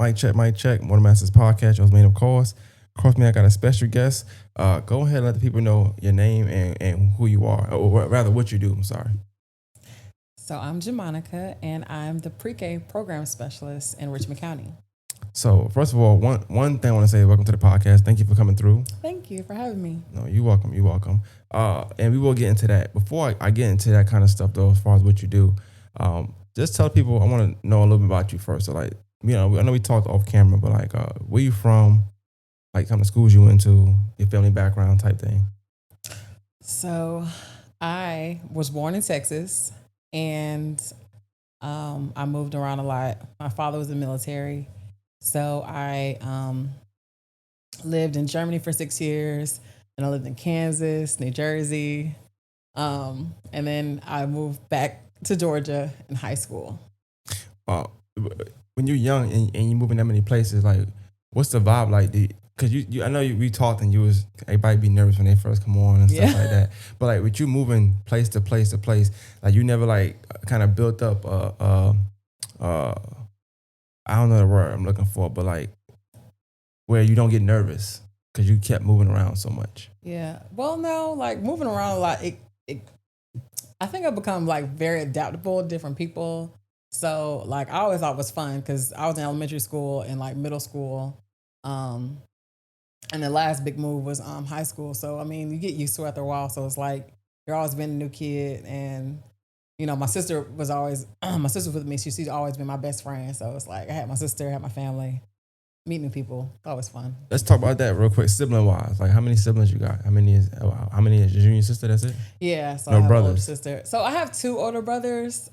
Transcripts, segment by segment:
Mic check, mic check. One of Masters podcast. Y'all's made of course. Of course, man, I got a special guest. Go ahead and let the people know your name and who you are, or rather what you do. I'm sorry. So I'm JAMONICA, and I'm the pre-K program specialist in Richmond County. So first of all, one thing I want to say, welcome to the podcast. Thank you for coming through. Thank you for having me. No, you're welcome. You're welcome. And we will get into that. Before I get into that kind of stuff, though, as far as what you do, just tell people, I want to know a little bit about you first. So, like, I know we talked off camera, but like, where you from? Like, kind of schools you went to, your family background type thing. So I was born in Texas, and I moved around a lot. My father was in the military, so I lived in Germany for 6 years, and I lived in Kansas, New Jersey, and then I moved back to Georgia in high school. When you're young and you move in that many places, like, what's the vibe like? Because I know we talked and everybody be nervous when they first come on and stuff like that. But like with you moving place to place to place, like you never like kind of built up I don't know the word I'm looking for, but like where you don't get nervous because you kept moving around so much. Yeah. Well, no, like moving around a lot, I think I've become like very adaptable to different people. So like I always thought it was fun because I was in elementary school and like middle school. And the last big move was high school. So, I mean, you get used to it after a while. So it's like you're always been a new kid. And, you know, my sister was with me. She's always been my best friend. So it's like I had my sister, I had my family, meet new people. Always fun. Let's talk about that real quick, sibling wise. Like, how many siblings you got? How many is your junior sister? That's it? Yeah. So no I have brothers. An older sister. So I have 2 older brothers.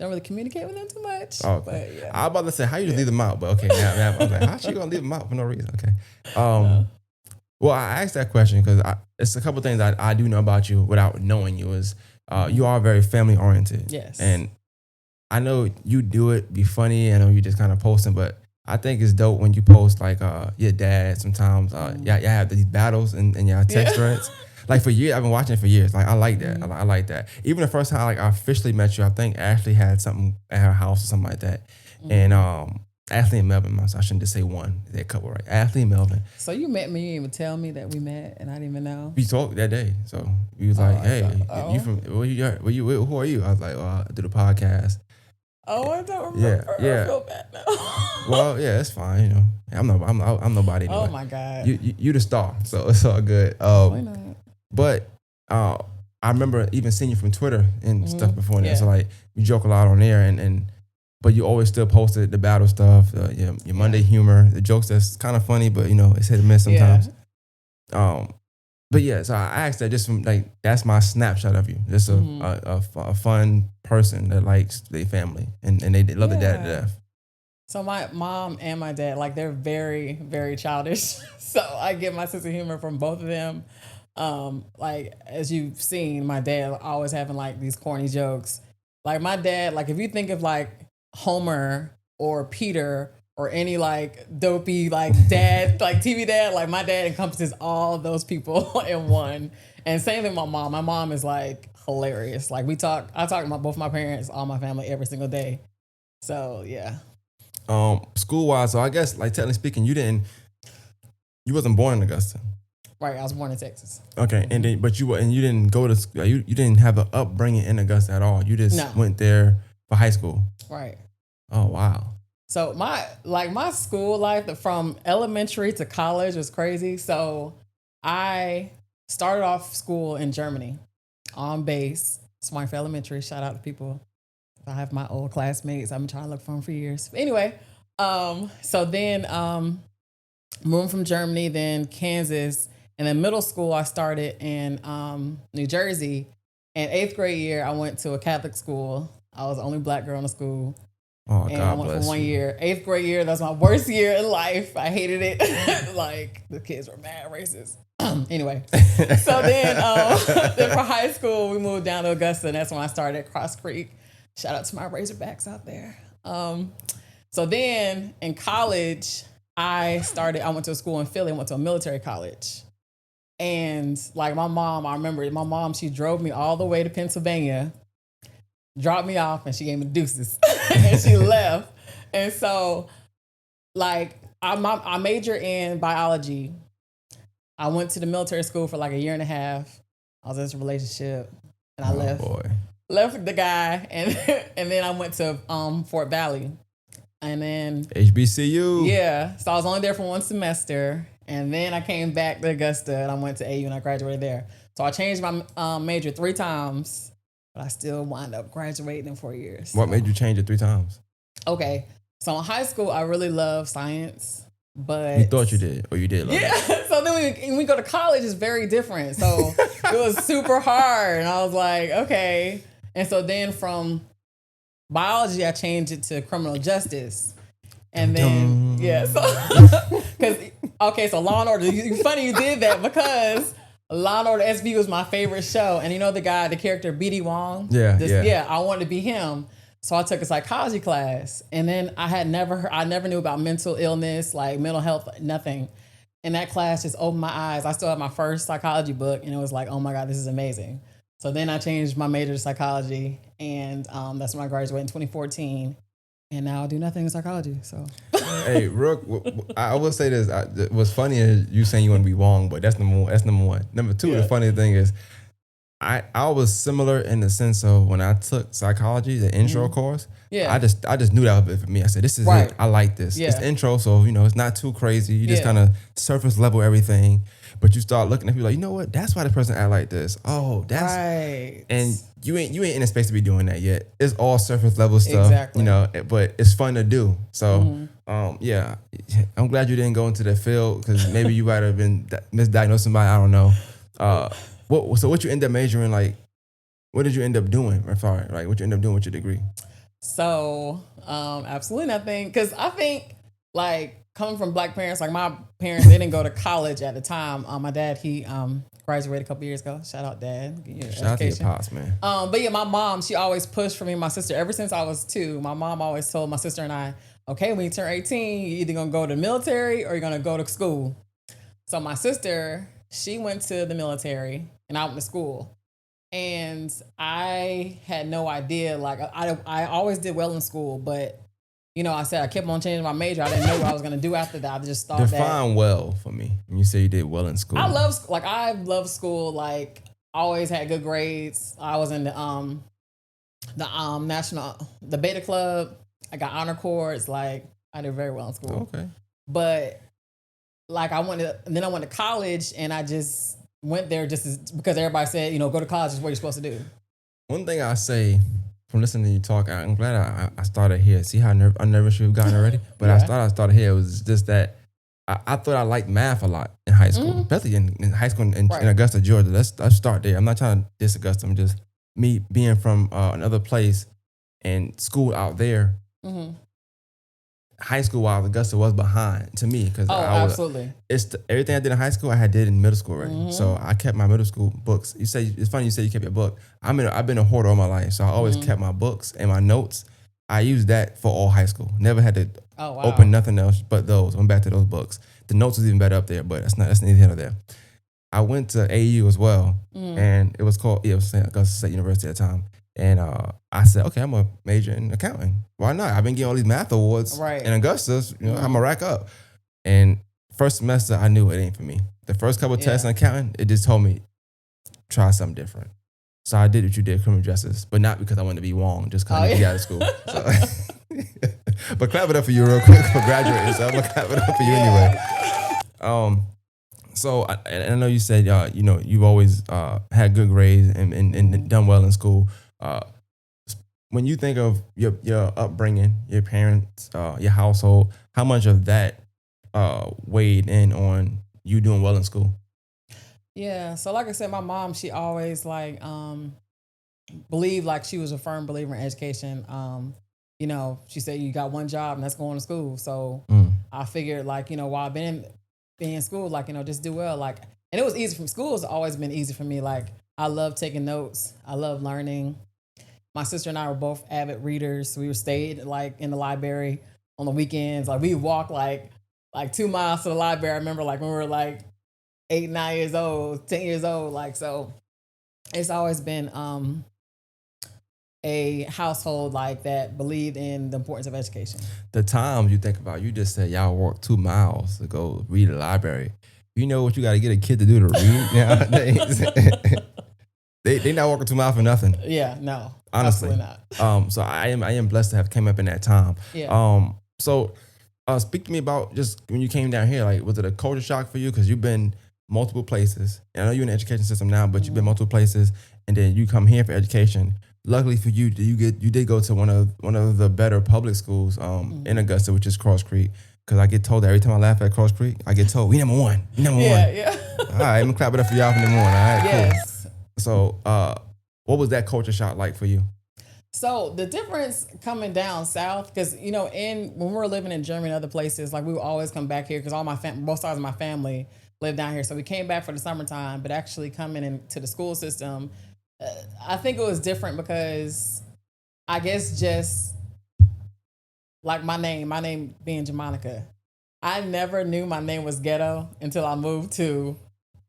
Don't really communicate with them too much. Oh, okay. But, yeah. I was about to say, how you just leave them out? But okay, now I was like, how's she gonna leave them out for no reason? Okay. No. Well, I asked that question because it's a couple things I do know about you without knowing you is you are very family oriented. Yes. And I know you do it, be funny. I know you just kind of posting, but I think it's dope when you post like your dad sometimes. Y'all have these battles and y'all text threads. Like for years, I've been watching it for years. Like I like that. Mm-hmm. I like that. Even the first time I officially met you, I think Ashley had something at her house or something like that. Mm-hmm. And Ashley and Melvin, I shouldn't just say one. They're a couple, right? Ashley and Melvin. So you met me, you didn't even tell me that we met, and I didn't even know. We talked that day. So we was like, hey, you from, who are you? I was like, I do the podcast. Oh, I don't remember. Yeah. I feel bad now. Well, yeah, it's fine. You know, I'm nobody. Anyway. Oh my God. You the star, so it's all good. Why not? But I remember even seeing you from Twitter and stuff before that. So like you joke a lot on there, but you always still posted the battle stuff, your Monday humor, the jokes that's kind of funny, but you know it's hit or miss sometimes. Yeah. But yeah, so I asked that just from like that's my snapshot of you. Just a fun person that likes their family and they love their dad to death. So my mom and my dad, like they're very, very childish. So I get my sense of humor from both of them. Like as you've seen, my dad always having like these corny jokes. Like my dad, like if you think of like Homer or Peter or any like dopey like dad, like TV dad, like my dad encompasses all those people in one. And same thing with my mom. My mom is like hilarious. Like I talk to both my parents, all my family every single day. So yeah. School wise, so I guess like technically speaking, you wasn't born in Augusta. Right, I was born in Texas. Okay, and then but you didn't go to school. You didn't have an upbringing in Augusta at all. You just went there for high school. Right. Oh wow. So my school life from elementary to college was crazy. So I started off school in Germany on base, Smart Elementary. Shout out to people. I have my old classmates. I've been trying to look for them for years. But anyway, so then moving from Germany, then Kansas. And then middle school, I started in New Jersey. And 8th grade year, I went to a Catholic school. I was the only black girl in the school. Oh, and God I went bless for 1 you. year. 8th grade year, that's my worst year in life. I hated it. Like, the kids were mad racist. Anyway, so then for high school, we moved down to Augusta. And that's when I started at Cross Creek. Shout out to my Razorbacks out there. So then in college, I went to a school in Philly. I went to a military college. And like my mom, I remember my mom, she drove me all the way to Pennsylvania, dropped me off, and she gave me deuces. And she left. And so like I major in biology. I went to the military school for like a year and a half. I was in this relationship, and I left. Boy. Left the guy, and and then I went to Fort Valley, and then HBCU. Yeah, so I was only there for one semester, and then I came back to Augusta, and I went to AU, and I graduated there. So I changed my major 3 times, but I still wound up graduating in 4 years. What made you change it 3 times? Okay, so in high school, I really loved science, but you thought you did, or you did love it. So then when we go to college, it's very different. So it was super hard, and I was like, okay. And so then from biology, I changed it to criminal justice. And then, so Law and Order, funny you did that because Law and Order SB was my favorite show. And you know the character BD Wong? Yeah, I wanted to be him. So I took a psychology class. And then I never knew about mental illness, like mental health, nothing. And that class just opened my eyes. I still have my first psychology book, and it was like, oh my God, this is amazing. So then I changed my major to psychology, and that's when I graduated in 2014. And now I do nothing in psychology. So, hey, Rook, I will say this. What's funny is you saying you want to be Wong, but that's number one. Number two, the funny thing is, I was similar in the sense of when I took psychology, the intro course. Yeah, I just knew that was it for me. I said, this is it. I like this. Yeah. It's the intro, so it's not too crazy. You just kind of surface level everything. But you start looking at people like, you know what? That's why this person act like this. Oh, that's right. And you ain't in a space to be doing that yet. It's all surface level stuff, exactly. But it's fun to do. So, yeah, I'm glad you didn't go into that field because maybe you might have been misdiagnosed somebody. I don't know. So what you end up majoring, like, what did you end up doing? I'm sorry, like, what you end up doing with your degree? So, absolutely nothing. Because I think, like, coming from Black parents, like my parents, they didn't go to college at the time. My dad, he graduated a couple years ago. Shout out, Dad. Shout out to your pops, man. But yeah, my mom, she always pushed for me and my sister. Ever since I was 2, my mom always told my sister and I, okay, when you turn 18, you're either going to go to the military or you're going to go to school. So my sister, she went to the military and I went to school. And I had no idea. Like, I always did well in school, but I said I kept on changing my major. I didn't know what I was going to do after that. I just thought Define well for me. When you say you did well in school. I love school. Like, always had good grades. I was in the beta club. I got honor cords. Like, I did very well in school. Okay. But like, I went to college, and I just went there because everybody said, go to college is what you're supposed to do. One thing I say from listening to you talk, I'm glad I started here. See how nervous you've gotten already? But I started here. It was just that I thought I liked math a lot in high school, especially in high school in Augusta, Georgia. Let's start there. I'm not trying to diss Augusta. I'm just me being from another place and school out there. Mm-hmm. High school while Augusta was behind to me because absolutely. Everything I did in high school I did in middle school already. Mm-hmm. So I kept my middle school books. It's funny you say you kept your book. I've been a hoarder all my life, so I always kept my books and my notes. I used that for all high school. Never had to open nothing else but those. Went back to those books. The notes was even better up there, but that's neither here nor there. I went to AU as well, and it was called Augusta State University at the time. And I said, okay, I'm a major in accounting. Why not? I've been getting all these math awards in Augusta. I'm going to rack up. And first semester, I knew it ain't for me. The first couple of tests in accounting, it just told me, try something different. So I did what you did, criminal justice, but not because I wanted to be Wong, just because I need to get out of school. So. But clap it up for you real quick for graduating. So I'm going to clap it up for you anyway. So I know you said, you've always had good grades and done well in school. When you think of your upbringing, your parents, your household, how much of that weighed in on you doing well in school? Yeah, so like I said, my mom, she always believed like she was a firm believer in education. She said you got one job and that's going to school. So I figured while I've been in school, just do well. And it was easy from school. It's always been easy for me. I love taking notes. I love learning. My sister and I were both avid readers. We were stayed in the library on the weekends. We would walk 2 miles to the library. I remember when we were 8, 9 years old, 10 years old. So it's always been a household like that believed in the importance of education. The times you think about, you just said y'all walk 2 miles to go read at the library. You know what you got to get a kid to do to read nowadays? they not walking 2 miles for nothing. Yeah, no, honestly, not. So I am blessed to have came up in that time. Yeah. So speak to me about just when you came down here. Like, was it a culture shock for you? Because you've been multiple places. And I know you're in the education system now, but you've been multiple places, and then you come here for education. Luckily for you, you did go to one of the better public schools in Augusta, which is Cross Creek. Because I get told that every time I laugh at Cross Creek, I get told, we number one. We number one. Yeah. All right, I'm going to clap it up for y'all from the morning. All right, yes. cool. So what was that culture shock like for you? So the difference coming down south, because, you know, when we were living in Germany and other places, like we would always come back here because all both sides of my family live down here. So we came back for the summertime, but actually coming into the school system, I think it was different because I guess just like my name being JAMONICA. I never knew my name was ghetto until I moved to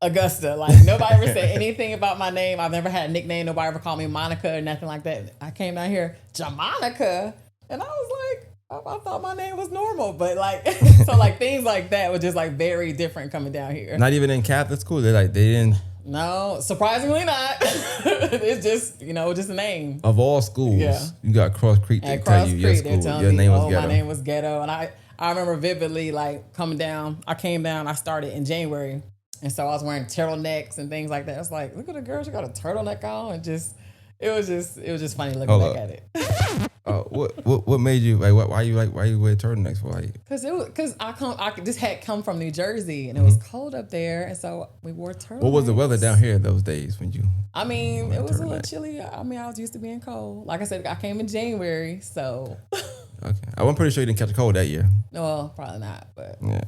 Augusta. Like, nobody ever said anything about my name. I've never had a nickname. Nobody ever called me Monica or nothing like that. I came down here, JAMONICA, and I was like, I thought my name was normal. But like, so like things like that were just like very different coming down here. Not even in Catholic school. They didn't. No, surprisingly not. It's just, just a name. Of all schools, you got Cross Creek to tell you your school. Your name was ghetto. My name was ghetto. And I remember vividly like coming down. I came down, I started in January. And so I was wearing turtlenecks and things like that. It's like, look at the girl, she got a turtleneck on. And it was just funny looking back at it. What made you like? Why you wear turtlenecks for? Like, because I just had come from New Jersey and it was cold up there, and so we wore turtlenecks. What was the weather down here those days when you? I mean, it was a little chilly. I mean, I was used to being cold. Like I said, I came in January, so. Okay, I'm pretty sure you didn't catch a cold that year. Well, probably not, but. Yeah.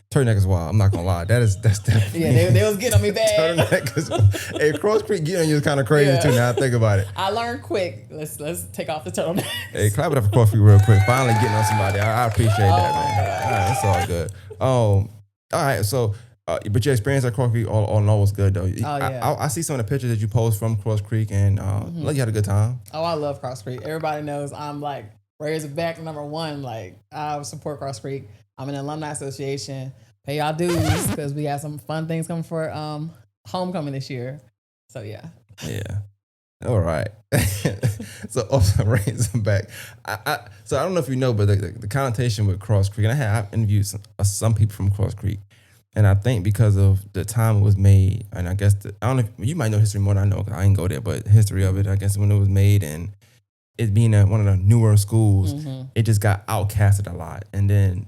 Turtleneck is wild. I'm not gonna lie. That's definitely. Yeah, they was getting on me bad. Turtleneck is, Cross Creek getting on you is kind of crazy too. Now I think about it. I learned quick. Let's take off the turtleneck. Hey, clap it up for Cross Creek real quick. Finally getting on somebody. I appreciate that, man. All right, that's all good. All right. So, but your experience at Cross Creek all in all was good though. I see some of the pictures that you post from Cross Creek, and like you had a good time. Oh, I love Cross Creek. Everybody knows I'm like Razorback number one. Like, I support Cross Creek. I'm in an alumni association. Pay y'all dues because we have some fun things coming for homecoming this year. So yeah. Yeah. All right. So also Razorback. So I don't know if you know, but the connotation with Cross Creek, and I've interviewed some people from Cross Creek, and I think because of the time it was made, and I guess I don't know. You might know history more than I know because I didn't go there, but history of it, I guess when it was made and it being one of the newer schools, it just got outcasted a lot, and then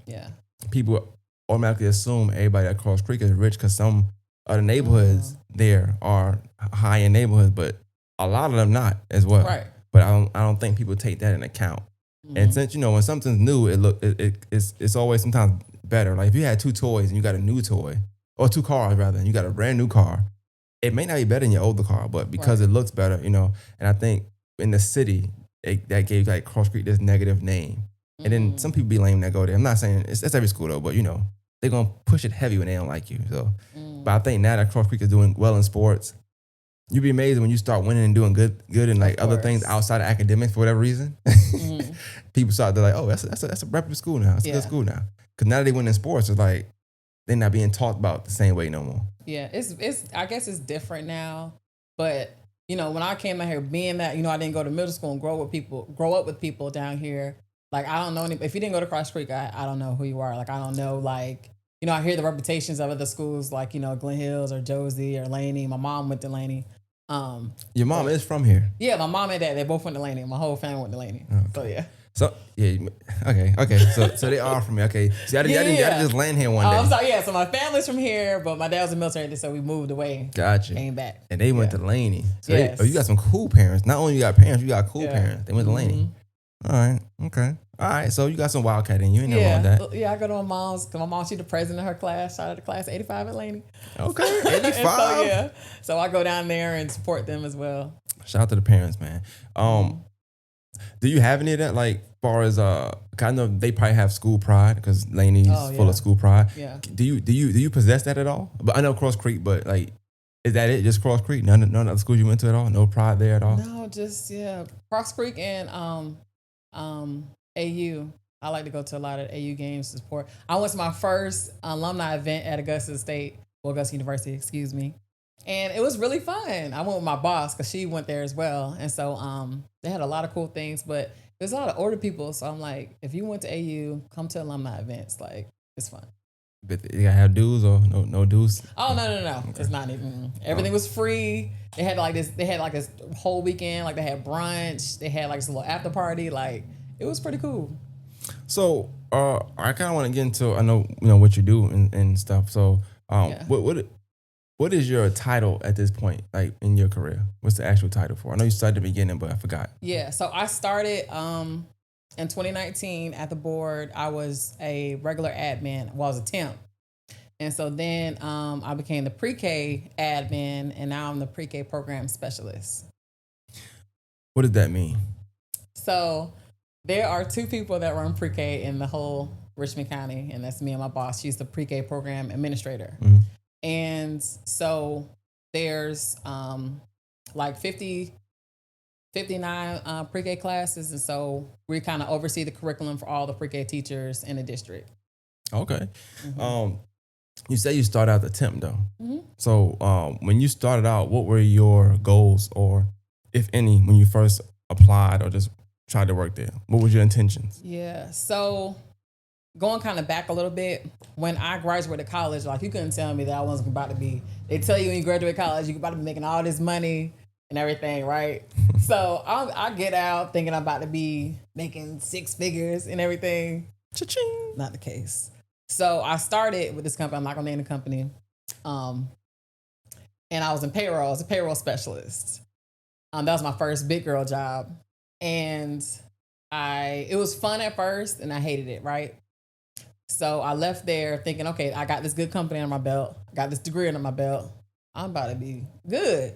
people automatically assume everybody at Cross Creek is rich because some of the neighborhoods there are high-end neighborhoods, but a lot of them not as well. Right. But I don't think people take that in account. And since when something's new, it's always sometimes better. Like if you had 2 toys and you got a new toy, or 2 cars rather, and you got a brand new car, it may not be better than your older car, but because it looks better, and I think in the city that gave like Cross Creek this negative name. And then some people be lame that go there. I'm not saying it's every school though, but they're gonna push it heavy when they don't like you. So, but I think now that Cross Creek is doing well in sports, you'd be amazed when you start winning and doing good in like other things outside of academics for whatever reason. People start to like, oh, that's a reputable school now. It's a good school now. Because now that they win in sports, it's like they're not being talked about the same way no more. Yeah, it's I guess it's different now. But when I came out here, being that I didn't go to middle school and grow up with people down here. Like, I don't know if you didn't go to Cross Creek, I don't know who you are. Like, I don't know, like, I hear the reputations of other schools like, Glen Hills or Josie or Laney. My mom went to Laney. Your mom is from here? Yeah, my mom and dad, they both went to Laney. My whole family went to Laney. Okay. So, yeah. So, yeah, okay. So they are from here. Okay. See, I didn't just land here one day. I'm sorry, yeah. So my family's from here, but my dad was in the military, so we moved away. Gotcha. Came back. And they went to Laney. So you got some cool parents. Not only you got parents, you got cool parents. They went to Laney. All right. Okay. All right. So you got some Wildcat in you. Ain't nothing wrong with that. Yeah, I go to my mom's because my mom, she's the president of her class. Shout out to class 85 at Laney. Okay. 85. So I go down there and support them as well. Shout out to the parents, man. Do you have any of that? Like, far as kind of, they probably have school pride because Laney's full of school pride. Yeah. Do you possess that at all? But I know Cross Creek, but like Is that it? Just Cross Creek? None of the schools you went to at all? No pride there at all? No, just Cross Creek and AU. I like to go to a lot of AU games to support. I went to my first alumni event at Augusta University, excuse me. And it was really fun. I went with my boss because she went there as well. And so they had a lot of cool things, but there's a lot of older people. So I'm like, if you went to AU, come to alumni events. Like, it's fun. But you gotta have dues or no dues? Oh, no. Okay. It's not even. Everything was free. They had like this whole weekend. Like, they had brunch. They had like this little after party. Like, it was pretty cool. So I kind of want to get into, I know what you do and stuff. So what is your title at this point, like in your career? What's the actual title for? I know you started at the beginning, but I forgot. Yeah, so I started in 2019 at the board. I was a regular admin. Well, I was a temp. And so then I became the pre-K admin, and now I'm the pre-K program specialist. What does that mean? So there are two people that run pre-K in the whole Richmond County, and that's me and my boss. She's the pre-K program administrator. Mm-hmm. And so there's like 59 pre-K classes. And so we kind of oversee the curriculum for all the pre-K teachers in the district. Okay. Mm-hmm. You say you started out the temp though. Mm-hmm. So when you started out, what were your goals, or if any, when you first applied or just tried to work there? What was your intentions? Yeah. So going kind of back a little bit, when I graduated college, like, you couldn't tell me that I wasn't about to be, they tell you when you graduate college, you're about to be making all this money and everything, right? So I get out thinking I'm about to be making six figures and everything. Cha-ching. Not the case. So I started with this company. I'm not going to name the company. And I was in payroll. I was a payroll specialist. That was my first big girl job. And it was fun at first and I hated it, right? So I left there thinking, okay, I got this good company under my belt. I got this degree under my belt. I'm about to be good.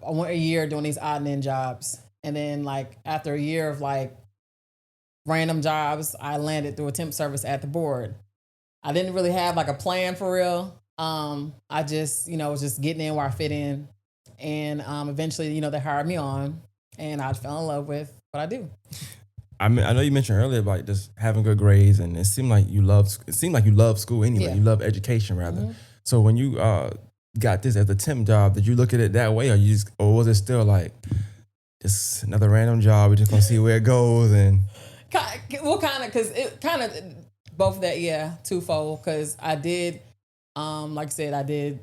I went a year doing these odd and end jobs. And then like after a year of like random jobs, I landed through a temp service at the board. I didn't really have like a plan for real. I just, was just getting in where I fit in. And eventually, they hired me on and I fell in love with what I do. I mean, I know you mentioned earlier about just having good grades, and it seemed like you love school anyway. Yeah. You love education rather. Mm-hmm. So when you got this as a temp job, did you look at it that way, or was it still like just another random job? We're just gonna see where it goes and. Well, kind of, because it kind of both of that, yeah, twofold. Because I did, like I said, I did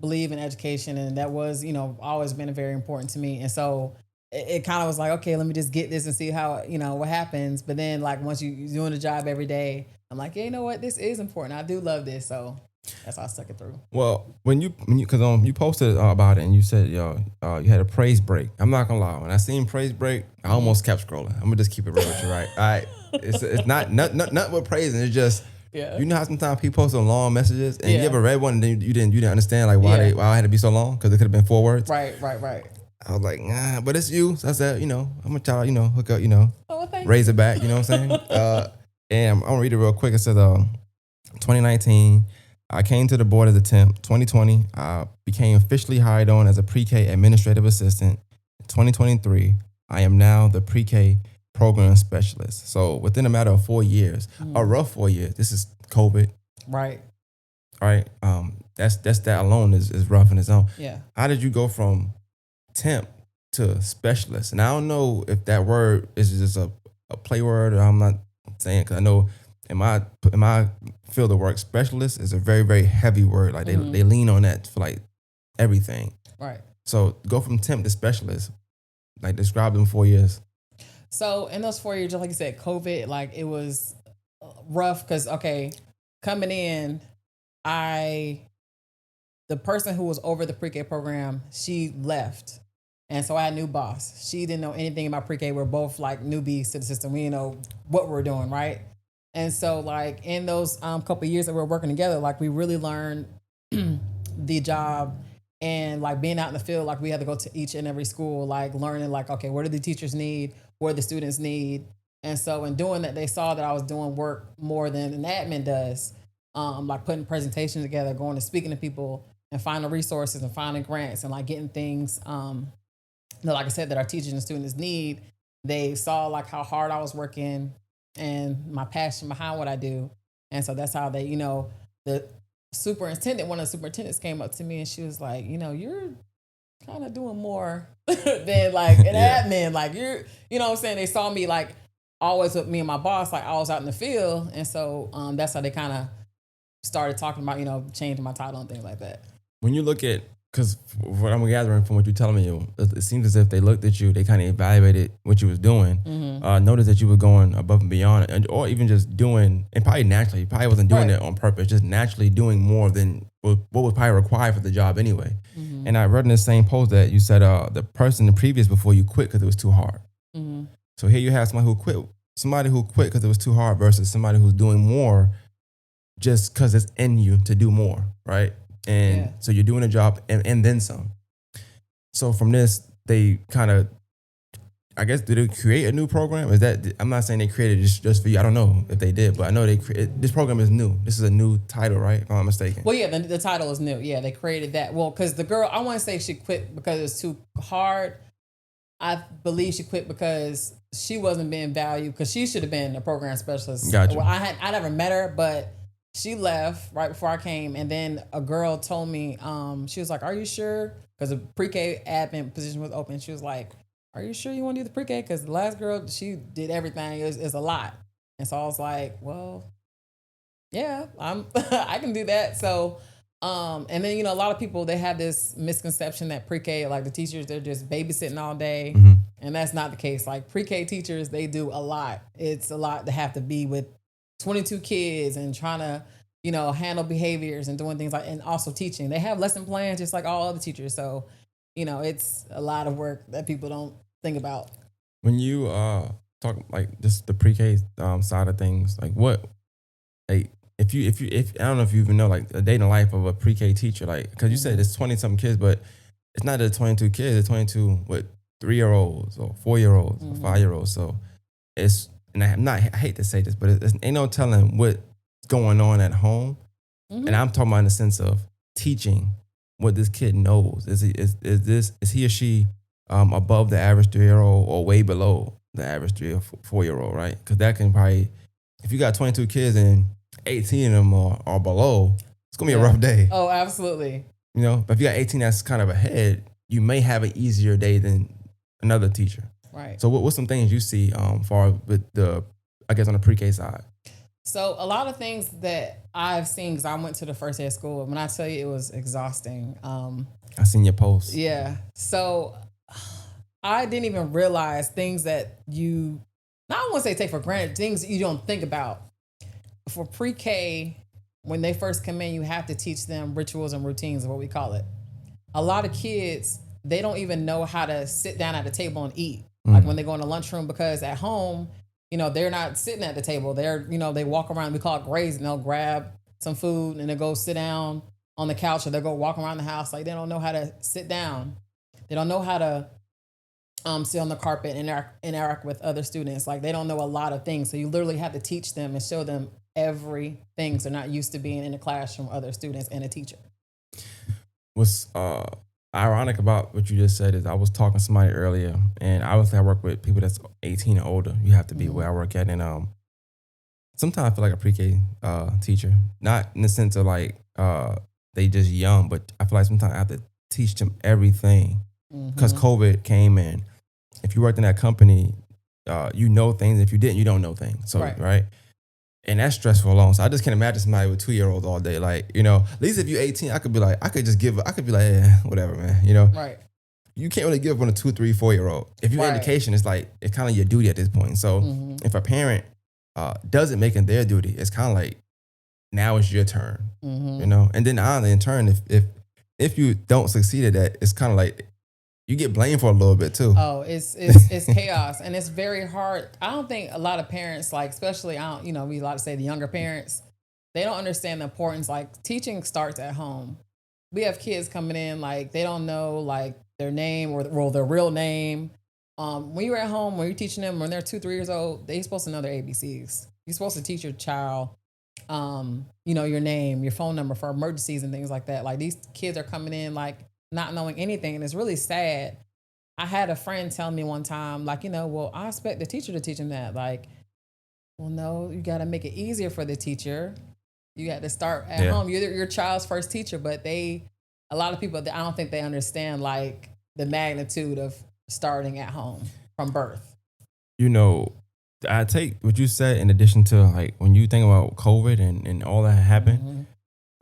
believe in education, and that was, always been very important to me. And so it kind of was like, okay, let me just get this and see how, what happens. But then, like, once you're doing the job every day, I'm like, yeah, you know what, this is important. I do love this, so that's how I stuck it through. Well, when you you posted about it and you said you had a praise break. I'm not gonna lie, when I seen praise break, I almost kept scrolling. I'm gonna just keep it real with you, right? All right, it's not with praising. It's just you know how sometimes people post on long messages and you ever read one and then you didn't understand like why I had to be so long, because it could have been 4 words. Right. I was like, nah, but it's you. So I said, I'm gonna try to hook up, raise it back. You know what I'm saying? And I'm gonna read it real quick. It says 2019. I came to the board as a temp. 2020, I became officially hired on as a pre-K administrative assistant. 2023, I am now the pre-K program specialist. So within a matter of 4 years, a rough 4 years, this is COVID. Right. All right. That's that alone is rough in its own. Yeah. How did you go from temp to specialist? And I don't know if that word is just a play word, or I'm not saying, because I know in my field of work, specialist is a very, very heavy word. Like they lean on that for like everything. Right. So go from temp to specialist, like describe them 4 years. So in those 4 years, just like you said, COVID, like it was rough because, okay, coming in, the person who was over the pre-K program, she left. And so I had a new boss. She didn't know anything about pre-K. We're both like newbies to the system. We didn't know what we're doing, right? And so like in those couple of years that we were working together, like we really learned the job, and like being out in the field, like we had to go to each and every school, like learning like, okay, what do the teachers need? What do the students need? And so in doing that, they saw that I was doing work more than an admin does, like putting presentations together, going and speaking to people. and finding resources and finding grants and like getting things, that, like I said, that our teachers and students need. They saw like how hard I was working and my passion behind what I do. And so that's how they, the one of the superintendents came up to me and she was like, you're kind of doing more than like an admin. Like you know what I'm saying? They saw me like always with me and my boss, like I was out in the field. And so that's how they kind of started talking about, changing my title and things like that. When you look at, because what I'm gathering from what you're telling me, it seems as if they looked at you, they kind of evaluated what you was doing, noticed that you were going above and beyond, or even just doing, and probably naturally, you probably wasn't doing it on purpose, just naturally doing more than what was probably required for the job anyway. And I read in the same post that you said the person the previous before you quit because it was too hard. So here you have somebody who quit because it was too hard versus somebody who's doing more just because it's in you to do more, right? And so you're doing a job and then some. So from this, they kind of, I guess, did they create a new program? Is that, I'm not saying they created it just for you. I don't know if they did, but I know this program is new. This is a new title, right? If I'm not mistaken. Well, yeah, the title is new. Yeah, they created that. Well, because the girl, I want to say she quit because it's too hard. I believe she quit because she wasn't being valued because she should have been a program specialist. Gotcha. Well, I never met her, but she left right before I came, and then a girl told me, she was like, "Are you sure?" Because the pre-K admin position was open. She was like, "Are you sure you want to do the pre-K?" Because the last girl, she did everything. It's a lot, and so I was like, "Well, yeah, I can do that." So, and then a lot of people, they have this misconception that pre-K, like the teachers, they're just babysitting all day, and that's not the case. Like pre-K teachers, they do a lot. It's a lot to have to be with 22 kids and trying to, handle behaviors and doing things and also teaching. They have lesson plans just like all other teachers. So, it's a lot of work that people don't think about. When you talk like just the pre-K side of things, like what, like if I don't know if you even know like a day in the life of a pre-K teacher, like because you said it's 20 something kids, but it's not the 22 kids, it's 22 3-year-olds or 4-year-olds or 5-year-olds. So it's, and I hate to say this, but it's ain't no telling what's going on at home. And I'm talking about in the sense of teaching what this kid knows. Is he or she above the average 3-year-old or way below the average 3 or 4-year-old, right? Because that can probably, if you got 22 kids and 18 of them are below, it's gonna be a rough day. Oh, absolutely. But if you got 18 that's kind of ahead, you may have an easier day than another teacher. Right. So what's some things you see far with I guess on the pre-K side? So a lot of things that I've seen, because I went to the first day of school, when I tell you it was exhausting. I seen your post. Yeah. So I didn't even realize things that you, I don't want to say take for granted, things that you don't think about. For pre-K, when they first come in, you have to teach them rituals and routines, is what we call it. A lot of kids, they don't even know how to sit down at the table and eat. Like when they go in the lunchroom, because at home, they're not sitting at the table. They're, they walk around, we call it grazing. They'll grab some food and they'll go sit down on the couch, or they'll go walk around the house. Like they don't know how to sit down. They don't know how to sit on the carpet and interact with other students. Like they don't know a lot of things. So you literally have to teach them and show them everything. So they're not used to being in a classroom with other students and a teacher. What's ironic about what you just said is I was talking to somebody earlier, and obviously I work with people that's 18 and older. You have to be where I work at, and sometimes I feel like a pre-K teacher, not in the sense of like they just young, but I feel like sometimes I have to teach them everything because COVID came in. If you worked in that company, you know things. If you didn't, you don't know things. So right. And that's stressful alone. So I just can't imagine somebody with 2-year-olds all day. Like, at least if you're 18, I could be like, whatever, man. Right. You can't really give up on a 2, 3, 4-year-old. If you're in education, it's like, it's kind of your duty at this point. So if a parent doesn't make it their duty, it's kind of like, now it's your turn, And then in turn, if you don't succeed at that, it's kind of like, you get blamed for a little bit too. Oh, it's chaos, and it's very hard. I don't think a lot of parents, like especially we like to say the younger parents, they don't understand the importance. Like teaching starts at home. We have kids coming in like they don't know like their name or their real name. When you're at home, when you're teaching them when they're 2, 3 years old, they're supposed to know their ABCs. You're supposed to teach your child your name, your phone number for emergencies and things like that. Like these kids are coming in like not knowing anything, and it's really sad. I had a friend tell me one time, like, well, I expect the teacher to teach them that. Like, well, no, you got to make it easier for the teacher. You got to start at home. You're your child's first teacher, but a lot of people, I don't think they understand like the magnitude of starting at home from birth. I take what you said in addition to like when you think about COVID and all that happened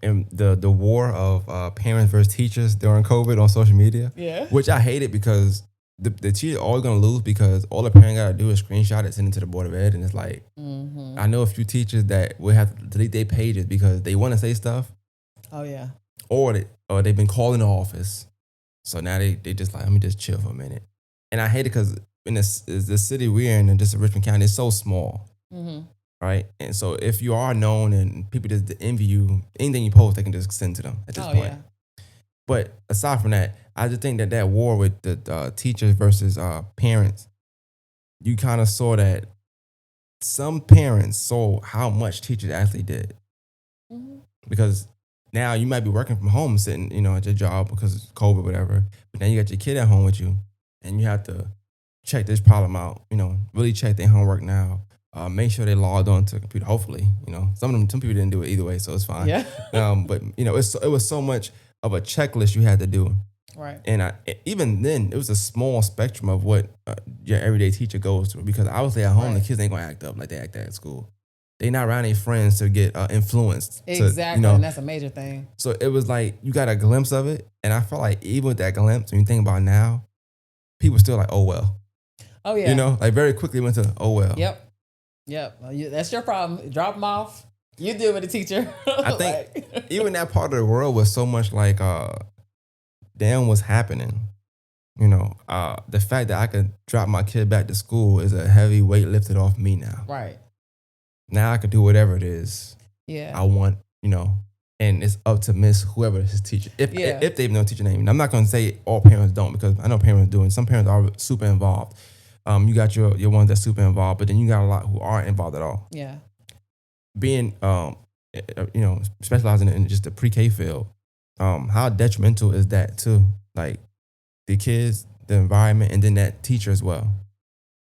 and the war of parents versus teachers during COVID on social media, which I hated because the teacher always gonna lose because all the parent gotta do is screenshot it, send it to the board of ed, and it's like I know a few teachers that will have to delete their pages because they want to say stuff. Oh yeah. Or they've been calling the office, so now they just like, let me just chill for a minute. And I hate it because in the city we're in, and just Richmond County, it's so small, right? And so if you are known and people just envy you, anything you post, they can just send to them at this point. Yeah. But aside from that, I just think that war with the teachers versus parents, you kind of saw that some parents saw how much teachers actually did. Because now you might be working from home, sitting, at your job because of COVID, whatever. But now you got your kid at home with you, and you have to check this problem out. Really check their homework now. Make sure they logged on to a computer. Hopefully, some people didn't do it either way, so it's fine. Yeah. But it was so much of a checklist you had to do. Right. And even then, it was a small spectrum of what your everyday teacher goes through. Because obviously at home, the kids ain't gonna act up like they act at school. They not around their friends to get influenced. Exactly, and that's a major thing. So it was like you got a glimpse of it, and I felt like even with that glimpse, when you think about it now, people still like, oh well. Oh yeah. Like very quickly went to, oh well. Yep. That's your problem. Drop them off. You deal with the teacher. I think even that part of the world was so much like, damn, what's happening. The fact that I could drop my kid back to school is a heavy weight lifted off me now. Right. Now I could do whatever it is I want, and it's up to Miss whoever is his teacher. If they even know teacher name. And I'm not going to say all parents don't, because I know parents do, and some parents are super involved. You got your ones that's super involved, but then you got a lot who aren't involved at all. Yeah. Being, specializing in just the pre-K field, how detrimental is that to like the kids, the environment, and then that teacher as well?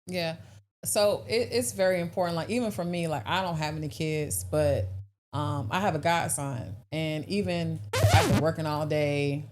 Yeah. So it's very important. Like even for me, like I don't have any kids, but I have a godson, and even after working all day,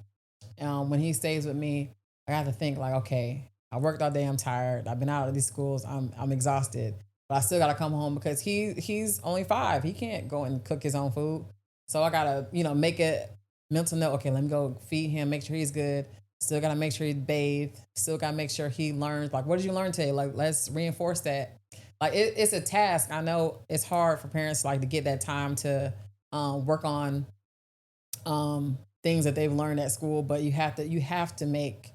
when he stays with me, I have to think like, okay, I worked all day, I'm tired, I've been out of these schools, I'm exhausted, but I still gotta come home because he's only 5. He can't go and cook his own food, so I gotta make a mental note. Okay, let me go feed him, make sure he's good. Still got to make sure he's bathed. Still got to make sure he learns. Like, what did you learn today? Like, let's reinforce that. Like, it's a task. I know it's hard for parents like to get that time to work on things that they've learned at school. But you have to make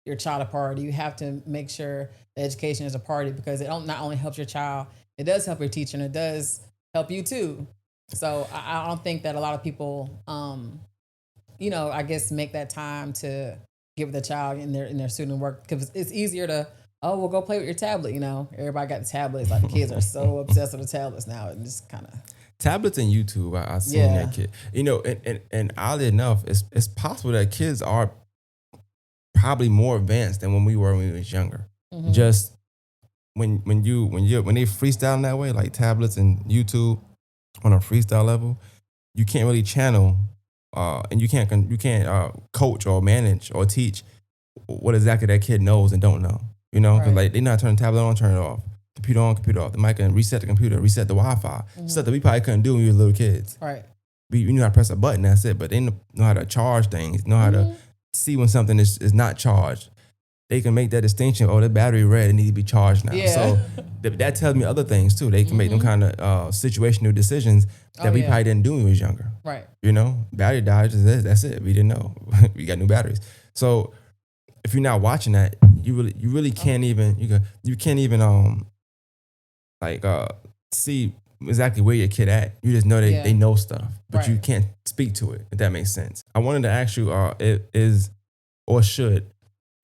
your child a priority. You have to make sure the education is a priority, because it not only helps your child, it does help your teacher, and it does help you too. So I don't think that a lot of people, I guess make that time to give the child in their student work, because it's easier to, we'll go play with your tablet. Everybody got the tablets. Like the kids are so obsessed with the tablets now, and just kind of tablets and YouTube. I seen that kid. And oddly enough, it's possible that kids are probably more advanced than when we was younger. Mm-hmm. Just when they freestyle in that way, like tablets and YouTube on a freestyle level, you can't really channel. And you can't coach or manage or teach what exactly that kid knows and don't know. Because like they're not turning the tablet on, turn it off, computer on, computer off. They might can reset the computer, reset the Wi-Fi, stuff that we probably couldn't do when we were little kids. Right. You know how to press a button, that's it. But they know how to charge things, know how to see when something is not charged. They can make that distinction. Oh, the battery red, it needs to be charged now. Yeah. So that tells me other things too. They can make them kind of situational decisions that we probably didn't do when we was younger. Right. Battery died. That's it. We didn't know. We got new batteries. So if you're not watching that, you really can't even see exactly where your kid at. You just know they know stuff, but you can't speak to it. If that makes sense. I wanted to ask you,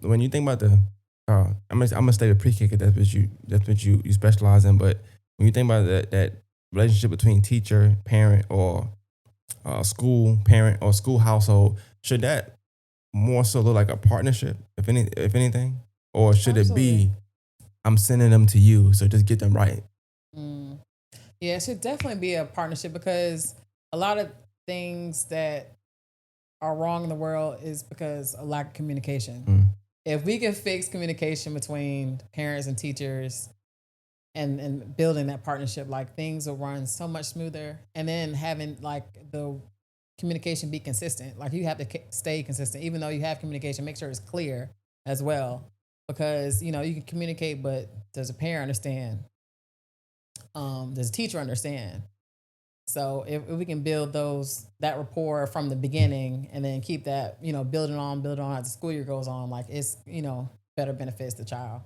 when you think about the, I'm gonna stay the pre-K, that's what you specialize in. But when you think about that relationship between teacher, parent, or school parent or school household, should that more so look like a partnership, if anything, or should it Absolutely. be I'm sending them to you, so just get them right? Mm. Yeah, it should definitely be a partnership because a lot of things that are wrong in the world is because of lack of communication. Mm. If we can fix communication between parents and teachers and building that partnership, like things will run so much smoother. And then having like the communication be consistent. Like you have to stay consistent, even though you have communication. Make sure it's clear as well, because you know you can communicate, but does a parent understand? Does a teacher understand? So if we can build that rapport from the beginning, and then keep that building on as the school year goes on, like it's better benefits the child.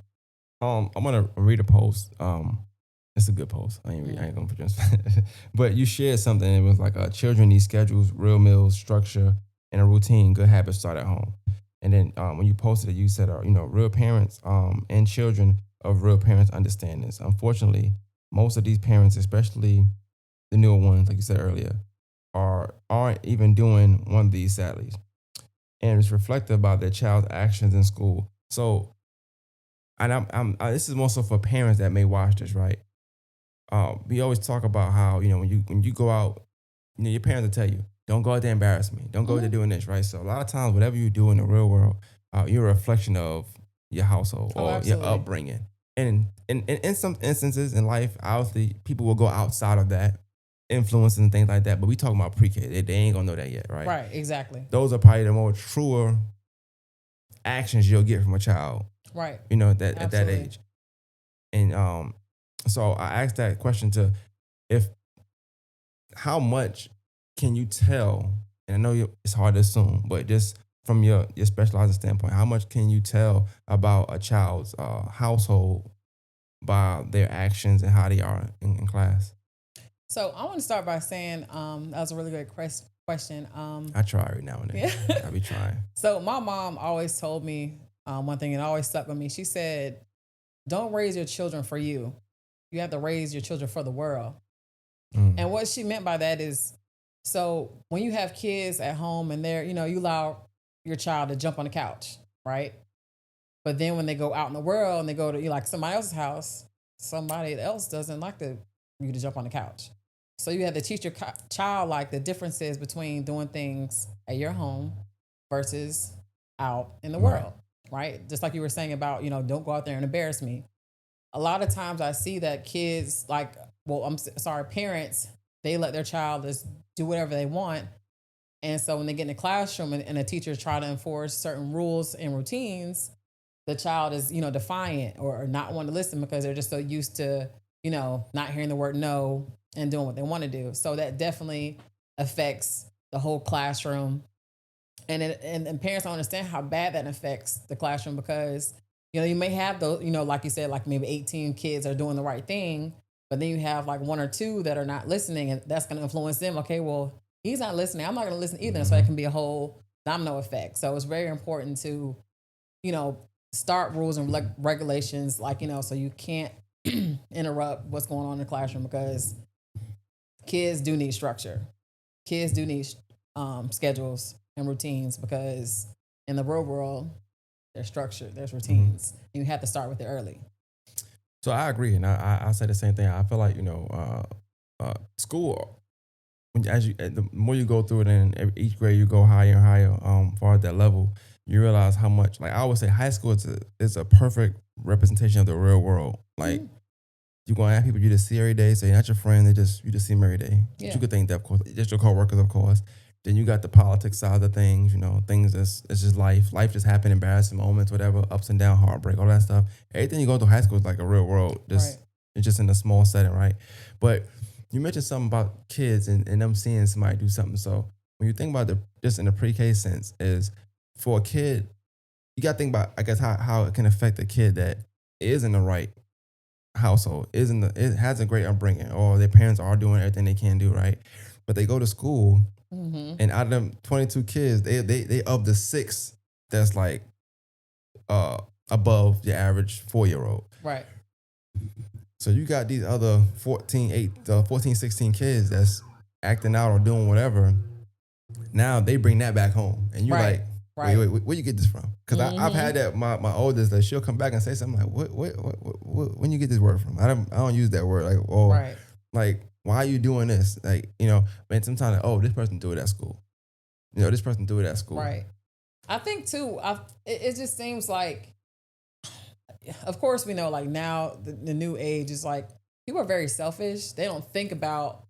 I'm gonna read a post. It's a good post. I ain't Mm. gonna put you on but you shared something. It was like children need schedules, real meals, structure, and a routine. Good habits start at home. And then when you posted it, you said, real parents and children of real parents understand this. Unfortunately, most of these parents, especially the newer ones, like you said earlier, aren't even doing one of these, sadly, and it's reflective about their child's actions in school. So, and this is more so for parents that may watch this, right? We always talk about how when you go out, your parents will tell you, "Don't go out there and embarrass me. Don't go out there Mm-hmm. doing this." Right. So a lot of times, whatever you do in the real world, you're a reflection of your household Oh, or your absolutely. upbringing. And in some instances in life, obviously, people will go outside of that, influences and things like that. But we talking about pre-K. They ain't gonna know that yet, right? Right. Exactly. Those are probably the more truer actions you'll get from a child. Right. That at that Absolutely. age. And so I asked that question to if how much can you tell? And I know it's hard to assume, but just from your specialized standpoint, how much can you tell about a child's household by their actions and how they are in class? So I want to start by saying that was a really great question. I try every now and then. Yeah. I be trying. So my mom always told me one thing, and it always stuck with me. She said, "Don't raise your children for you. You have to raise your children for the world." Mm. And what she meant by that is, so when you have kids at home and you allow your child to jump on the couch, right? But then when they go out in the world and they go to like somebody else's house, somebody else doesn't like you to jump on the couch. So you have to teach your child like the differences between doing things at your home versus out in the Right. world, right? Just like you were saying about, don't go out there and embarrass me. A lot of times I see that kids like, well, sorry, parents, they let their child just do whatever they want. And so when they get in the classroom and a teacher try to enforce certain rules and routines, the child is, defiant or not wanting to listen because they're just so used to, not hearing the word no and doing what they want to do. So that definitely affects the whole classroom. And parents don't understand how bad that affects the classroom because, you may have those, like you said, like maybe 18 kids are doing the right thing, but then you have like one or two that are not listening, and that's going to influence them. Okay, well, he's not listening. I'm not going to listen either. So it Mm-hmm. can be a whole domino effect. So it's very important to, you know, start rules and regulations, like, so you can't interrupt what's going on in the classroom because kids do need structure. Kids do need schedules and routines because in the real world, there's structure, there's Mm-hmm. routines. You have to start with it early. So I agree, and I say the same thing. I feel like school, the more you go through it, and each grade you go higher and higher. Far as that level, you realize how much. Like I always say, high school is a perfect representation of the real world. Like Mhm. you're gonna have people you just see every day. So you're not your friend. You just see them every day. But Yeah. you could think that, of course, just your coworkers, of course. Then you got the politics side of things. Things that's it's just life. Life just happen, embarrassing moments, whatever, ups and down, heartbreak, all that stuff. Everything you go through high school is like a real world. Right. It's just in a small setting, right? But you mentioned something about kids and them seeing somebody do something. So when you think about just in the pre-K sense, is for a kid, you got to think about, I guess, how it can affect a kid that is in the right household, it has a great upbringing, or their parents are doing everything they can do, right? But they go to school, Mm-hmm. and out of them 22 kids, they of the six that's like uh above the average 4-year-old. Right. So you got these other 14, 16 kids that's acting out or doing whatever. Now they bring that back home, and you Right. like, Right. wait, where you get this from? Because I've had that. My oldest, that she'll come back and say something like, what when you get this word from? I don't use that word. Like, or Right. like, why are you doing this? Like, you know, man, sometimes like, oh, this person do it at school. You know, this person do it at school. Right. I think too. It just seems like, of course, we know like now the new age is like people are very selfish. They don't think about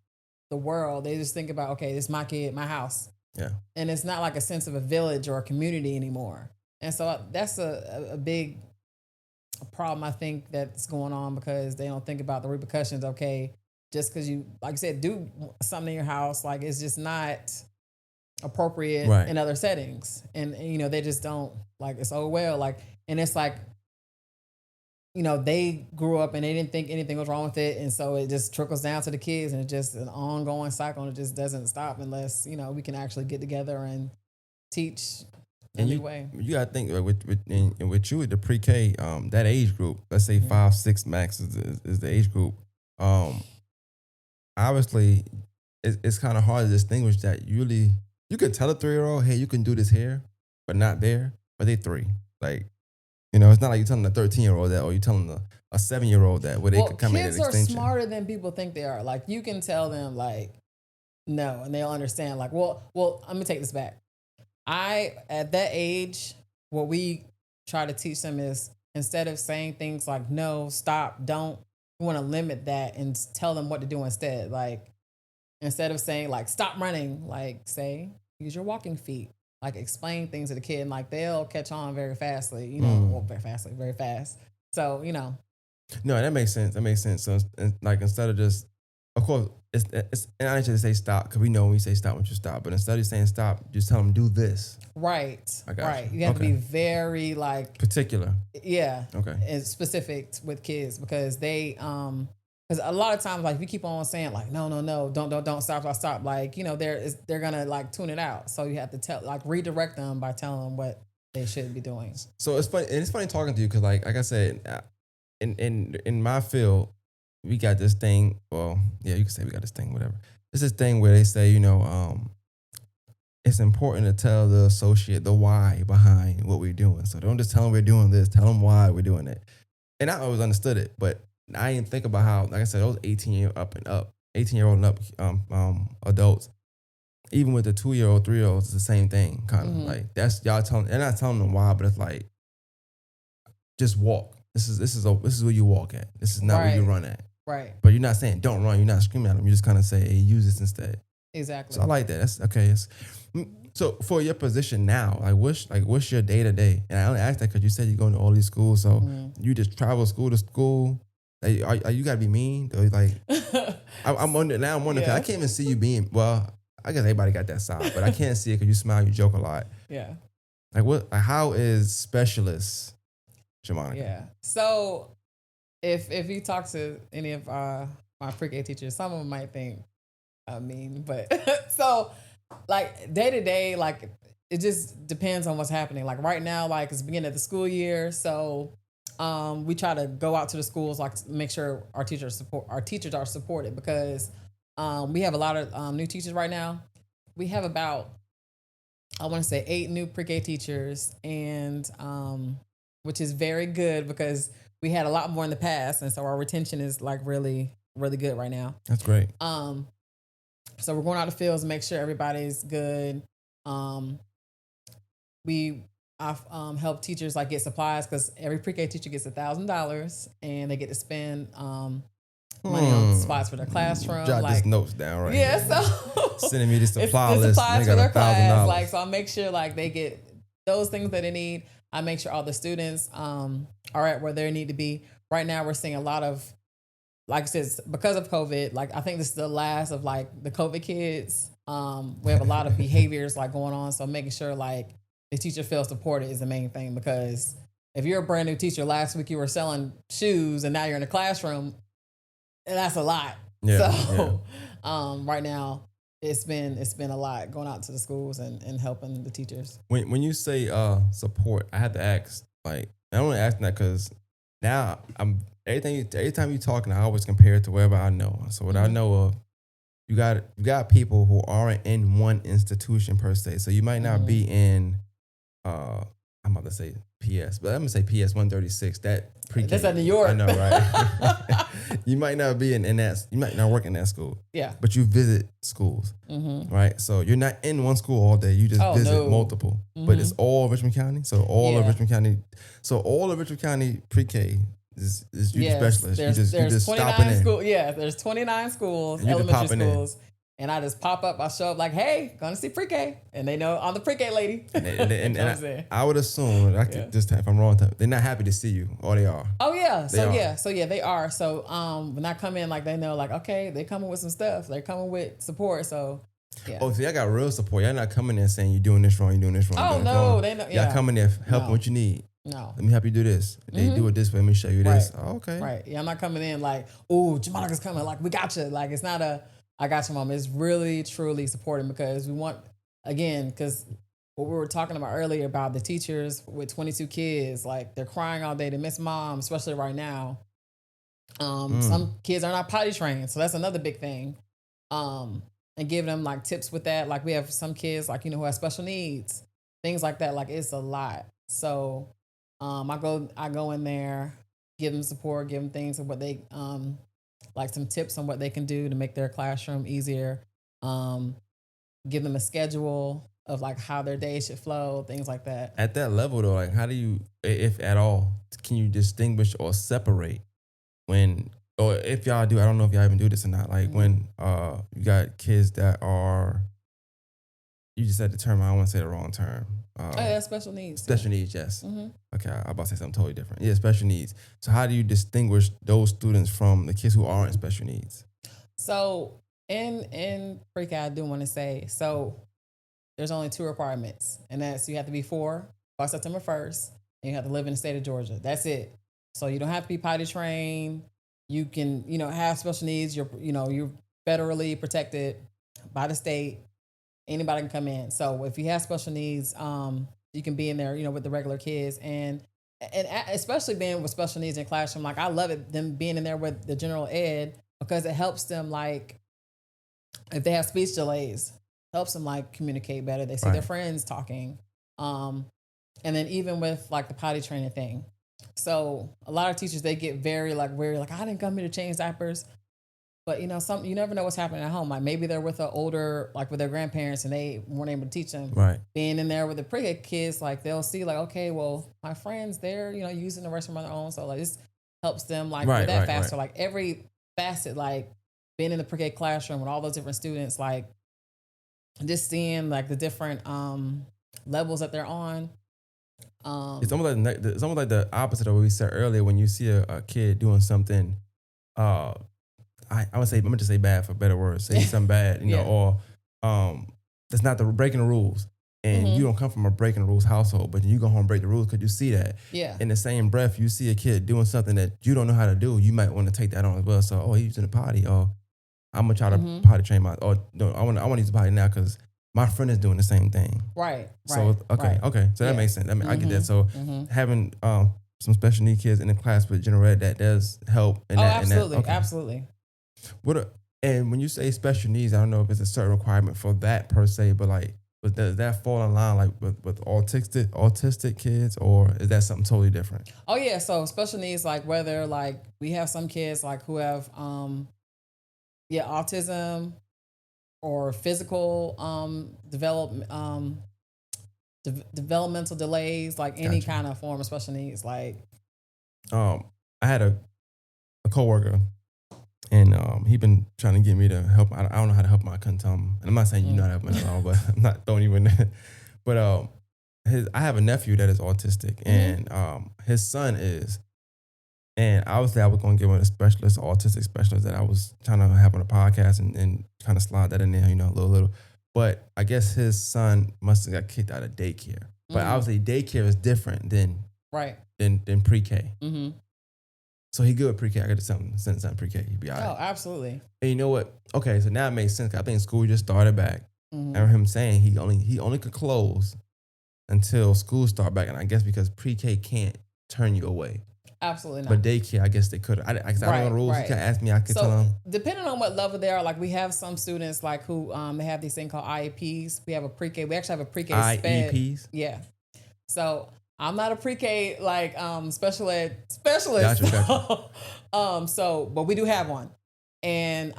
the world. They just think about, okay, this is my kid, my house. Yeah. And it's not like a sense of a village or a community anymore. And so that's a big problem, I think, that's going on because they don't think about the repercussions. Okay, just because you, like I said, do something in your house, like it's just not appropriate Right. in other settings. And, you know, they just don't, like, it's, oh, well, like, and it's like, you know, they grew up and they didn't think anything was wrong with it. And so it just trickles down to the kids and it's just an ongoing cycle and it just doesn't stop unless, you know, we can actually get together and teach in a new way. You gotta think with you at the pre-K, that age group, let's say 5, 6 max is the age group. Obviously it's kind of hard to distinguish that. You could tell a 3-year-old, hey, you can do this here, but not there. But they 3. Like, you know, it's not like you're telling a 13-year-old that, or you're telling a 7-year-old that, where they could come in at extension. Kids are smarter than people think they are. Like, you can tell them, like, no, and they'll understand. Like, well, let me take this back. At that age, what we try to teach them is, instead of saying things like no, stop, don't, we want to limit that and tell them what to do instead. Like, instead of saying like stop running, like say use your walking feet. Like, explain things to the kid, and like they'll catch on very fastly. You know, well, very fast. So, you know. No, that makes sense. So, like, instead of just, of course, it's and I should say stop, because we know when we say stop, we should stop. But instead of saying stop, just tell them do this. Right. I got right. you. You have to be very like particular. Yeah. Okay. And specific with kids, because they because a lot of times, like, if you keep on saying like no, don't stop, like, you know, they're gonna like tune it out. So you have to redirect them by telling them what they should be doing. So it's funny, and it's funny talking to you, because like I said, in my field, we got this thing. Well, yeah, you can say we got this thing, whatever. It's this thing where they say, you know, it's important to tell the associate the why behind what we're doing. So don't just tell them we're doing this, tell them why we're doing it. And I always understood it, but I didn't think about how, like I said, those 18-year-old and up adults, even with the 2-year-old, 3-year-olds, it's the same thing. Kind of like, that's y'all telling, they're not telling them why, but it's like, just walk. This is where you walk at. This is not where you run at. Right. But you're not saying don't run. You're not screaming at them. You just kind of say, hey, use this instead. Exactly. So I like that. That's okay. So for your position now, what's your day to day? And I only asked that because you said you're going to all these schools, so you just travel school to school. Like, are you gotta be mean? Or like, I'm wondering now. I'm wondering. 'Cause I can't even see you being. Well, I guess everybody got that side, but I can't see it because you smile, you joke a lot. Yeah. Like, what? Like, how is specialist JAMONICA? Yeah. So if you talk to any of my pre-K teachers, some of them might think I mean, but so like day to day, like it just depends on what's happening. Like right now, like it's the beginning of the school year, so we try to go out to the schools, like to make sure our teachers are supported, because we have a lot of new teachers right now. We have about, I want to say 8 new pre-K teachers, and which is very good because we had a lot more in the past, and so our retention is like really, really good right now. That's great. So we're going out the fields to make sure everybody's good. I've helped teachers like get supplies, because every pre-K teacher gets $1,000 and they get to spend money on supplies for their classroom. Jot this notes down right here. So sending me the supply list. Supplies for their class. Like, so I make sure like they get those things that they need. I make sure all the students are at where they need to be. Right now we're seeing a lot of, like I said, because of COVID, like I think this is the last of like the COVID kids. We have a lot of behaviors like going on. So making sure like the teacher feels supported is the main thing, because if you're a brand new teacher, last week you were selling shoes and now you're in the classroom, that's a lot. Yeah, so right now it's been a lot going out to the schools and helping the teachers. When you say support, I have to ask, like, I only asking that because now every time you talking, I always compare it to wherever I know. So what I know of, you got people who aren't in one institution per se. So you might not be in I'm about to say PS, but I'm gonna say PS 136. That pre-K. That's at New York. I know, right? You might not be in that. You might not work in that school. Yeah. But you visit schools, right? So you're not in one school all day. You just visit multiple. But it's all Richmond County. So all of Richmond County. So all of Richmond County pre-K is you the specialist. There's you just 29 schools. Yeah, there's 29 schools, elementary schools. And I just pop up, I show up like, hey, gonna see pre-K. And they know I'm the pre-K lady. and I would assume, just if I'm wrong, they're not happy to see you, or they are. Oh, yeah. So they are. So when I come in, like, they know, like, okay, they're coming with some stuff. They're coming with support. So, yeah. Oh, so y'all got real support. Y'all not coming there saying you're doing this wrong, you're doing this wrong. Oh, no. They know. Y'all coming there helping what you need. No. Let me help you do this. They do it this way. Let me show you this. Oh, okay. Right. Yeah, I'm not coming in like, oh, Jamonica's coming. Like, we got you. Like, it's not I got you, mom. It's really, truly supporting because we want, again, because what we were talking about earlier about the teachers with 22 kids, like they're crying all day. They miss mom, especially right now. Some kids are not potty trained. So that's another big thing. And giving them like tips with that. Like we have some kids like, who have special needs, things like that. Like it's a lot. So I go in there, give them support, give them things of what they, like some tips on what they can do to make their classroom easier. Give them a schedule of like how their day should flow, things like that. At that level though, like how do you, if at all, can you distinguish or separate when, or if y'all do, I don't know if y'all even do this or not, like when you got kids that are, you just said the term, I don't want to say the wrong term. Special needs. Special needs, yes. Okay, I'm about to say something totally different. Yeah, special needs. So how do you distinguish those students from the kids who aren't special needs? So in pre-K, I do want to say, so there's only 2 requirements, and that's you have to be 4 by September 1st, and you have to live in the state of Georgia. That's it. So you don't have to be potty trained. You can, have special needs. You're federally protected by the state. Anybody can come in. So if you have special needs, you can be in there, with the regular kids, and especially being with special needs in classroom. Like I love it, them being in there with the general ed because it helps them. Like if they have speech delays, helps them like communicate better. They see their friends talking, and then even with like the potty training thing. So a lot of teachers they get very like I didn't come here to change diapers. But you never know what's happening at home. Like maybe they're with with their grandparents and they weren't able to teach them. Right. Being in there with the pre-K kids, like they'll see like, okay, well, my friends, they're, using the restroom on their own. So like this helps them like do that faster. Like every facet, like being in the pre-K classroom with all those different students, like just seeing like the different levels that they're on. It's almost like the opposite of what we said earlier. When you see a kid doing something, I would say, I'm gonna just say bad for better words. Say something bad, or that's not breaking the rules. And you don't come from a breaking the rules household, but you go home and break the rules because you see that. Yeah. In the same breath, you see a kid doing something that you don't know how to do. You might want to take that on as well. So, he's in the potty, or I'm gonna try to potty train or no, I want to use the potty now because my friend is doing the same thing. Right. So okay. So that makes sense. I get that. So having some special need kids in the class with general ed, that does help. Absolutely. And when you say special needs, I don't know if it's a certain requirement for that per se, but like, does that fall in line like with autistic kids, or is that something totally different? Oh yeah, so special needs, like whether like we have some kids like who have autism or physical developmental delays, like any kind of form of special needs. Like I had a coworker. And he been trying to get me to help. I don't know how to help him. I couldn't tell him. And I'm not saying you know how to help him at all, but I'm not throwing you in there. But I have a nephew that is autistic, and his son is. And obviously, I was going to give him a specialist, autistic specialist that I was trying to have on a podcast and kind of slide that in there, a little. But I guess his son must have got kicked out of daycare. But obviously, daycare is different than pre-K. Mm-hmm. So he good with pre-K. I got to send something pre-K. He'd be all right. Oh, absolutely. And you know what? Okay, so now it makes sense. I think school just started back. I remember him saying he only could close until school start back. And I guess because pre-K can't turn you away. Absolutely not. But daycare, I guess they could. I don't know the rules. You can ask me. I can tell them. Depending on what level they are, like we have some students like who they have these thing called IEPs. We have a pre-K. We actually have a pre-K IEPs. Yeah. So I'm not a pre-K like special ed specialist. Gotcha. But we do have one. And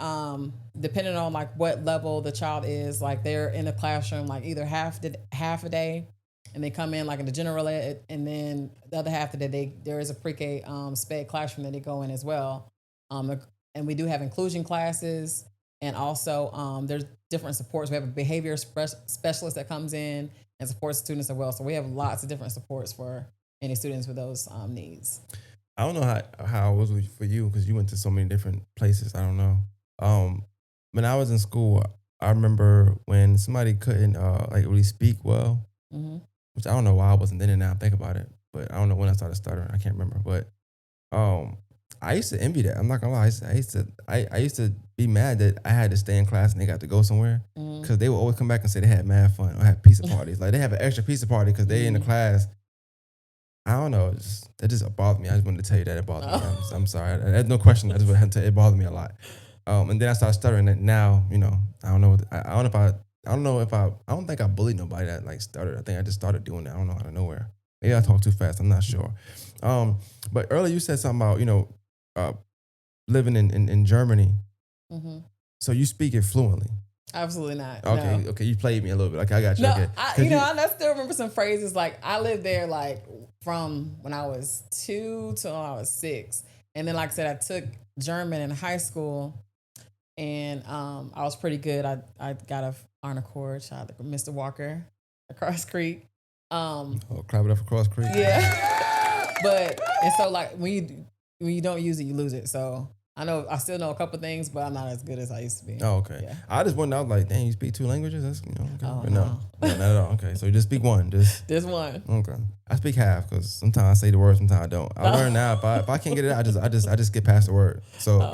depending on like what level the child is, like they're in the classroom like either half a day, and they come in like in the general ed, and then the other half of the day there is a pre-K sped classroom that they go in as well. And we do have inclusion classes, and also there's different supports. We have a behavior specialist that comes in and supports students as well. So we have lots of different supports for any students with those needs. I don't know how it was for you because you went to so many different places. I don't know. When I was in school, I remember when somebody couldn't like really speak well, which I don't know why I wasn't then. Now I think about it, but I don't know when I started stuttering. I can't remember. But I used to envy that. I'm not gonna lie. I used to be mad that I had to stay in class and they got to go somewhere because they would always come back and say they had mad fun or had pizza parties. Like they have an extra pizza party because they in the class. I don't know. It just bothered me. I just wanted to tell you that it bothered me. I'm sorry. There's no question. I just wanted to tell you it bothered me a lot. And then I started stuttering. And now, I don't know. I don't think I bullied nobody that like stuttered. I think I just started doing that. I don't know, out of nowhere. Maybe I talk too fast. I'm not sure. But earlier you said something about, living in Germany. So you speak it fluently. Absolutely not. Okay, no. Okay. You played me a little bit. Okay, I got you. No, Okay. I still remember some phrases. Like I lived there like from when I was 2 till I was 6, and then like I said, I took German in high school, and I was pretty good. I got a honor cord. Shout out to Mr. Walker across Creek. Clap it up for Cross Creek. Yeah, and so like when you don't use it, you lose it. So. I still know a couple things, but I'm not as good as I used to be. Oh, okay. Yeah. I just wondered, I was like, dang, you speak 2 languages? That's, okay. Oh, but no, not at all. Okay, so you just speak one. Just one. Okay. I speak half because sometimes I say the word, sometimes I don't. I learn now if I can't get it out, I just get past the word. So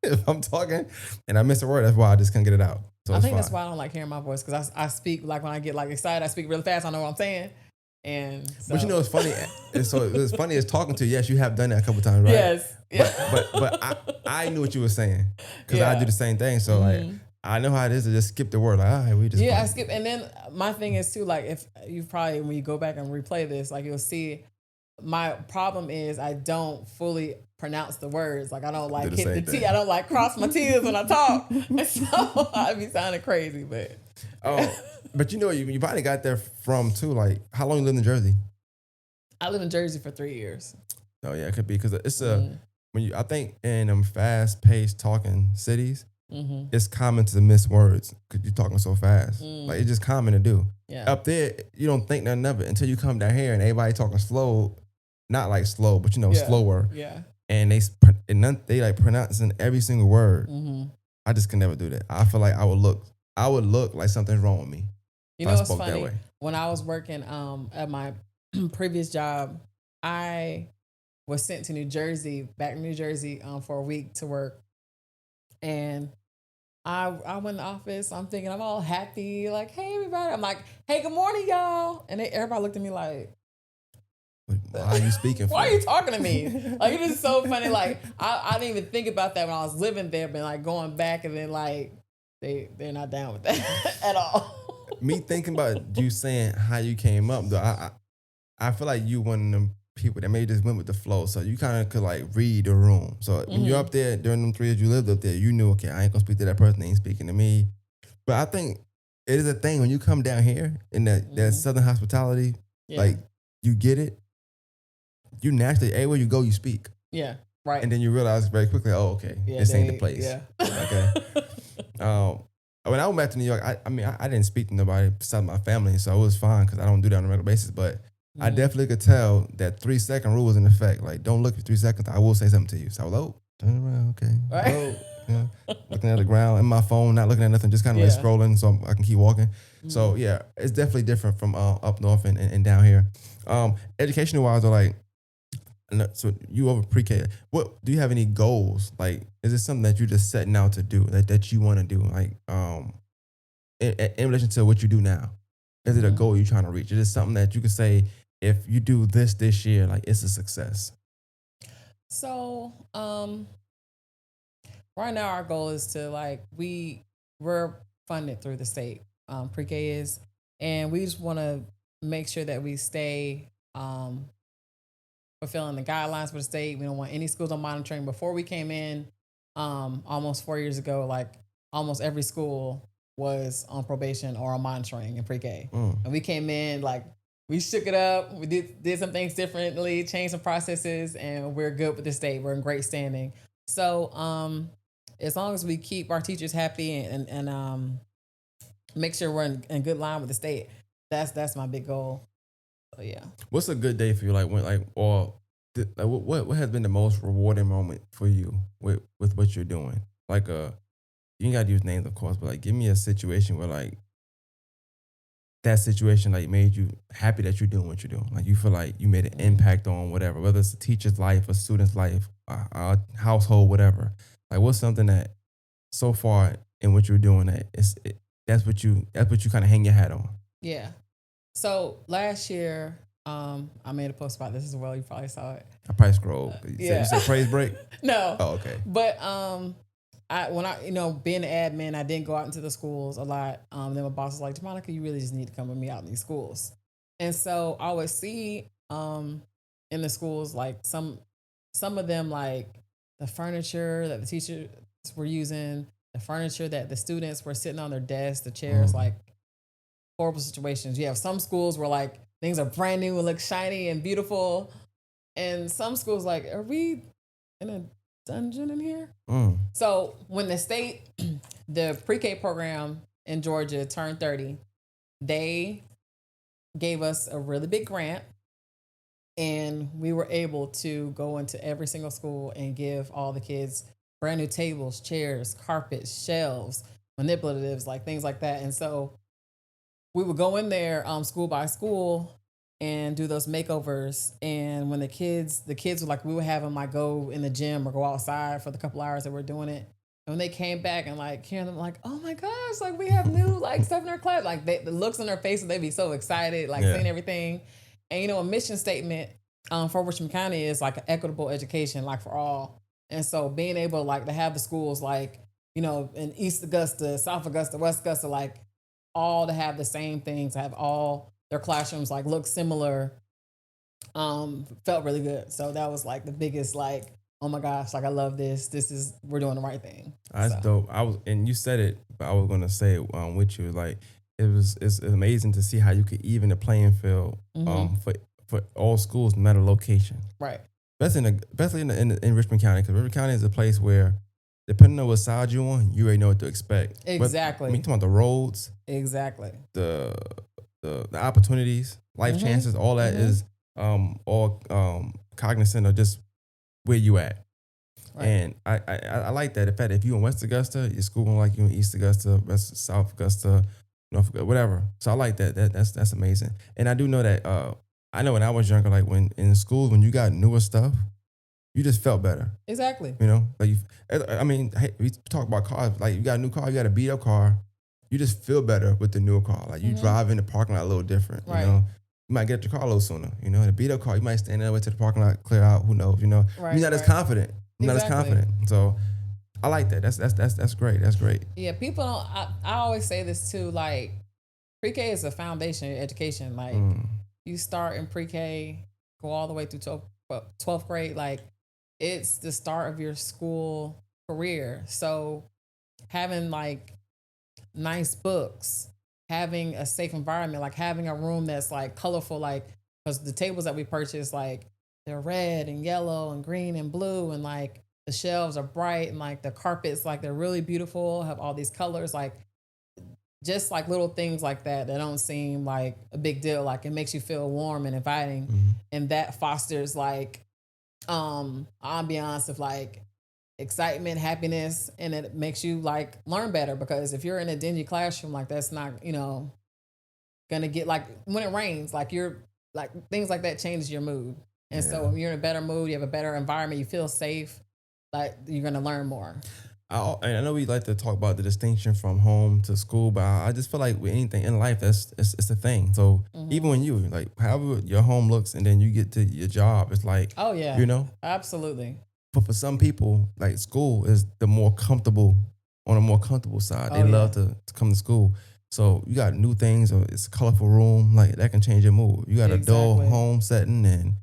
if I'm talking and I miss a word, that's why I just can't get it out. So I think that's why I don't like hearing my voice, because I speak like when I get like excited, I speak really fast. I know what I'm saying. And so. But it's funny. It's funny as talking to you. Yes, you have done that a couple times, right? Yes. But I knew what you were saying because I do the same thing. So like I know how it is to just skip the word. Like, all right, we just I skip. And then my thing is too, like if you probably when you go back and replay this, like you'll see my problem is I don't fully pronounce the words. Like I don't like hit the T. I don't like cross my T's when I talk. And so I be sounding crazy, but but you probably got there from too. Like how long you lived in Jersey? I lived in Jersey for 3 years. Oh yeah, it could be because it's I think in fast-paced talking cities, it's common to miss words because you're talking so fast. Like it's just common to do. Yeah. Up there, you don't think nothing of it until you come down here and everybody talking slow, not like slow, but slower. Yeah. And they like pronouncing every single word. I just can never do that. I feel like I would look like something's wrong with me. You know what's funny? When I was working at my previous job, I was sent to back to New Jersey for a week to work. And I went in the office. I'm thinking I'm all happy, like, hey, everybody. I'm like, hey, good morning, y'all. And everybody looked at me like, why are you speaking? Why are you talking to me? Like, it is so funny. Like, I didn't even think about that when I was living there, but like going back and then like, they're not down with that at all. Me thinking about you saying how you came up, though, I feel like you one of them people that maybe just went with the flow. So you kind of could like read the room. So when you're up there during them 3 years you lived up there, you knew, okay, I ain't gonna speak to that person. They ain't speaking to me. But I think it is a thing when you come down here in that Southern hospitality, like you get it. You naturally, everywhere you go, you speak. Yeah, right. And then you realize very quickly, oh, okay, this ain't the place. Yeah. Okay. When I went back to New York, I didn't speak to nobody besides my family, so it was fine because I don't do that on a regular basis. But I definitely could tell that 3-second rule was in effect. Like, don't look for 3 seconds. I will say something to you. So I was turn around, okay. Right. Looking at the ground in my phone, not looking at nothing, just kind of like scrolling so I can keep walking. So yeah, it's definitely different from up north and down here. Educational wise, though, like, so you over pre-K. What do you have any goals? Like, is it something that you're just setting out to do that you want to do? Like, in relation to what you do now, is it a goal you're trying to reach? Is it something that you could say, if you do this year, like it's a success? So, right now our goal is to like we're funded through the state, pre-K is, and we just want to make sure that we stay fulfilling the guidelines for the state. We don't want any schools on monitoring. Before we came in, almost 4 years ago, like almost every school was on probation or on monitoring in pre-K. And we came in like we shook it up. We did some things differently, changed some processes, and we're good with the state. We're in great standing. So as long as we keep our teachers happy and make sure we're in good line with the state, that's my big goal. So yeah. What's a good day for you? Like when like what has been the most rewarding moment for you with what you're doing? Like you ain't gotta use names of course, but like give me a situation where like that situation like made you happy that you're doing what you're doing. Like you feel like you made an impact on whatever, whether it's a teacher's life, a student's life, a household, whatever. Like what's something that so far in what you're doing that's what you kind of hang your hat on. Yeah. So last year, I made a post about this as well. You probably saw it. I probably scrolled. Yeah. You said praise break? No. Oh, okay. But when I being an admin, I didn't go out into the schools a lot. Then my boss was like, "JAMONICA, you really just need to come with me out in these schools." And so I would see in the schools like some of them like the furniture that the teachers were using, the furniture that the students were sitting on their desks, the chairs, like horrible situations. You have some schools where like things are brand new and look shiny and beautiful, and some schools like, are we in a dungeon in here? So when the state, the pre-K program in Georgia turned 30, they gave us a really big grant, and we were able to go into every single school and give all the kids brand new tables, chairs, carpets, shelves, manipulatives, like things like that. And so we would go in there school by school and do those makeovers. And when the kids would like, we would have them like go in the gym or go outside for the couple hours that we're doing it. And when they came back and like hearing them like, oh my gosh, like we have new like stuff in our class, like the looks on their faces, they'd be so excited, like seeing everything. And a mission statement for Richmond County is like an equitable education, like for all. And so being able like to have the schools like, in East Augusta, South Augusta, West Augusta, like all to have the same things, have all their classrooms like look similar, felt really good. So that was like the biggest like, oh my gosh, like I love this. We're doing the right thing. That's dope. And you said it, but I was gonna say it with you. Like it's amazing to see how you could even the playing field for all schools, no matter location. Right. Especially in Richmond County, because Richmond County is a place where, depending on what side you're on, you already know what to expect. Exactly. But, talking about the roads, exactly, the opportunities, life chances, all that is all cognizant of just where you at. Right. And I like that. The fact that if you in West Augusta, your school gonna like you in East Augusta, South Augusta, North Augusta, whatever. So I like that. That's amazing. And I do know that I know when I was younger, like when in school, when you got newer stuff, you just felt better. Exactly. Like hey, we talk about cars. Like you got a new car, you got a beat up car, you just feel better with the newer car. Like you drive in the parking lot a little different. Right. You might get your car a little sooner. The beat up car, you might stand there, wait till the parking lot clear out. Who knows? Right, you're not as confident. You're not as confident. So I like that. That's great. That's great. Yeah, people don't. I always say this too. Like pre-K is a foundation of education. Like you start in pre-K, go all the way through 12th grade. Like it's the start of your school career. So having like nice books, having a safe environment, like having a room that's like colorful, like because the tables that we purchase, like they're red and yellow and green and blue, and like the shelves are bright, and like the carpets, like they're really beautiful, have all these colors, like just like little things like that don't seem like a big deal. Like it makes you feel warm and inviting, and that fosters like ambiance of like excitement, happiness, and it makes you like learn better, because if you're in a dingy classroom, like that's not gonna get, like when it rains, like you're like things like that changes your mood. And so when you're in a better mood, you have a better environment, you feel safe, like you're gonna learn more. And I know we like to talk about the distinction from home to school, but I just feel like with anything in life, it's a thing. So even when you like however your home looks, and then you get to your job, it's like, Oh yeah, you know. absolutely. But for some people, like school is the more comfortable on a more comfortable side. They Oh, love yeah. to come to school. So you got new things, or it's a colorful room, like that can change your mood. You got a dull Exactly. home setting and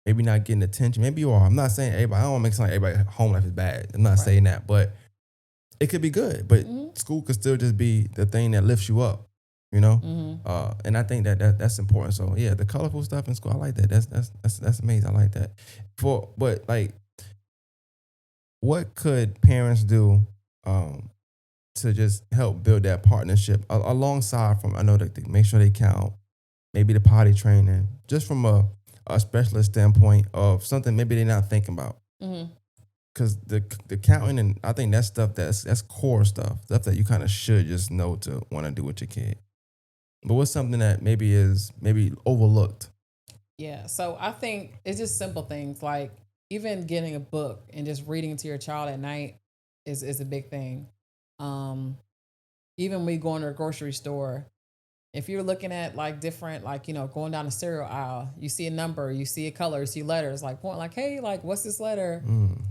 maybe not getting attention. Maybe you are. I'm not saying everybody. I don't want to make it sound like everybody home life is bad. I'm not Right. saying that, but it could be good. But school could still just be the thing that lifts you up, you know. And I think that's important. So yeah, the colorful stuff in school, I like that. That's amazing. I like that. But like, what could parents do to just help build that partnership alongside from, I know that they make sure they count, maybe the potty training, just from a specialist standpoint of something maybe they're not thinking about. Because the counting, and I think that's stuff that's core stuff that you kind of should just know to want to do with your kid. But what's something that maybe is overlooked? Yeah. So I think it's just simple things like even getting a book and just reading to your child at night is a big thing. Um, Even when you go into a grocery store, if you're looking at like different, like, going down the cereal aisle, you see a number, you see a color, you see letters, like point, like, hey, like, what's this letter?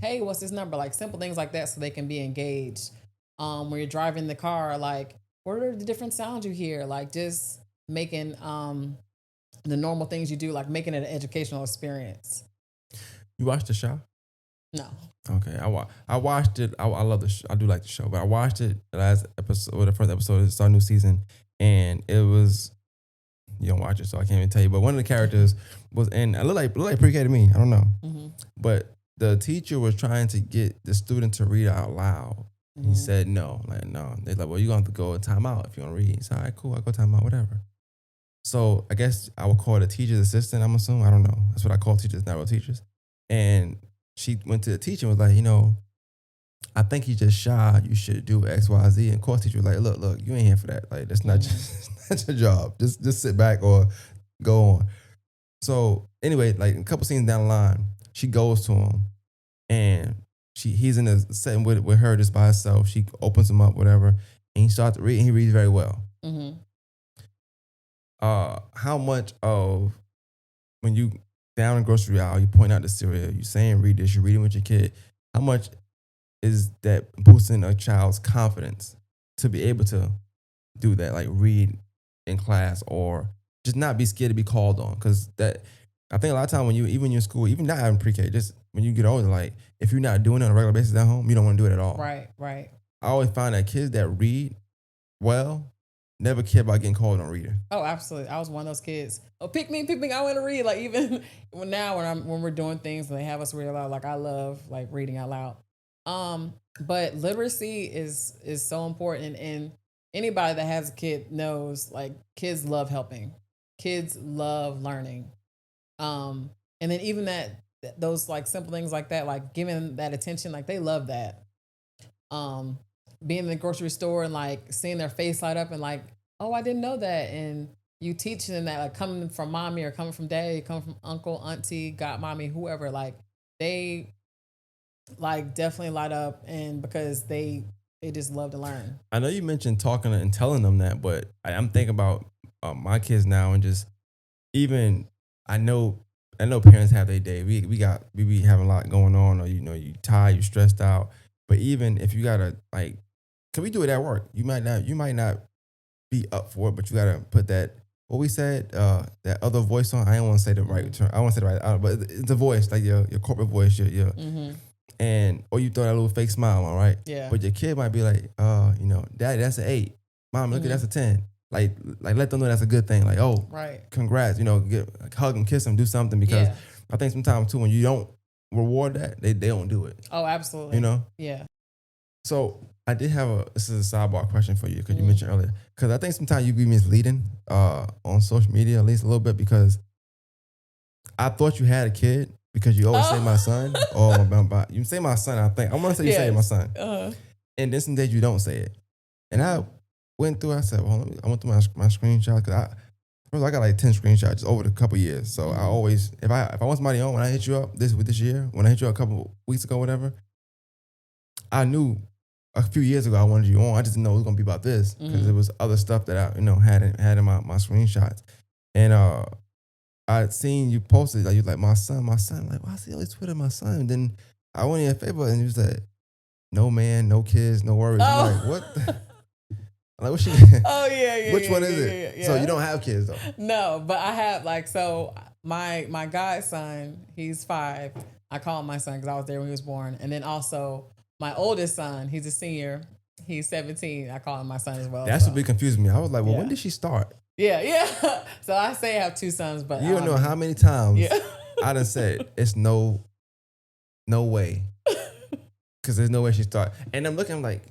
Hey, what's this number? Like simple things like that so they can be engaged. When you're driving the car, like, what are the different sounds you hear? Like just making the normal things you do, like making it an educational experience. You watch the show? No. Okay, I watched it. I love the show. I do like the show, but I watched it the last episode, or the first episode. It's our new season, and it was, you don't watch it, so I can't even tell you. But one of the characters was in. It looked like pre-K to me. I don't know, but the teacher was trying to get the student to read out loud. He said no, like no. They're like, well, you're gonna have to go in timeout if you want to read. So all right, cool. I go timeout, whatever. So I guess I would call it a teacher's assistant. I'm assuming. I don't know. That's what I call teachers, not real teachers. And she went to the teacher and was like, I think he's just shy. You should do X, Y, Z. And course teacher was like, look, you ain't here for that. Like, that's not that's your job. Just sit back or go on. So anyway, like a couple scenes down the line, she goes to him and he's in a setting with her just by herself. She opens him up, whatever, and he starts to read, and he reads very well. How much of when you down in grocery aisle, you point out the cereal, you saying read this, you're reading with your kid, how much is that boosting a child's confidence to be able to do that, like read in class or just not be scared to be called on? Because that, I think a lot of time when you're in school, even not having pre-K, just when you get older, like if you're not doing it on a regular basis at home, you don't want to do it at all. Right. I always find that kids that read well never care about getting called on reading. Oh, absolutely. I was one of those kids. Oh, pick me. I want to read. Like even now when we're doing things and they have us read aloud, like I love like reading out loud. But literacy is so important, and anybody that has a kid knows like kids love helping. Kids love learning. And then even those like simple things like that, like giving that attention, like they love that. Being in the grocery store and like seeing their face light up and like, oh, I didn't know that. And you teach them that, like coming from mommy or coming from daddy, coming from uncle, auntie, godmommy, whoever, like they like definitely light up, and because they just love to learn. I know you mentioned talking and telling them that, but I'm thinking about my kids now, and just even I know parents have their day. We be having a lot going on, or you tired, you stressed out. But even if you gotta like, can we do it at work? You might not be up for it, but you gotta put that, what we said, that other voice on. I don't want to say the right term. I want to say the right, but it's a voice, like your corporate voice, your and or you throw that little fake smile on, right? Yeah. But your kid might be like, Daddy, that's an 8. Mom, look at that's a 10. Like let them know that's a good thing. Like, oh, right, congrats. Hug them, kiss them, do something, because I think sometimes too when you don't reward that, they don't do it. Oh, absolutely. Yeah. So I did have this is a sidebar question for you, because you mentioned earlier, because I think sometimes you be misleading on social media, at least a little bit, because I thought you had a kid because you always say my son, or you say my son. I think I want to say you say my son, and then some days you don't say it. And I went through. I said, well, I went through my screenshot, because I got like 10 screenshots over the couple years. So I always, if I want somebody on, when I hit you up this year, when I hit you up a couple weeks ago, whatever, I knew a few years ago I wanted you on. I just didn't know it was gonna be about this because there was other stuff that I had in my screenshots, and I seen you posted like you like my son. Like, why I see always Twitter my son? And then I went in your favor and you said, no man, no kids, no worries. Oh. I'm like, what? Like, what she? Oh yeah. Which one is it? So you don't have kids though? No, but I have so my godson, he's 5. I call him my son because I was there when he was born, and then also my oldest son, he's a senior. He's 17. I call him my son as well. That's what be confusing me. I was like, well, when did she start? Yeah. So I say I have 2 sons, but you don't know how many times I done said it's no way, because there's no way she started. And I'm looking, I'm like,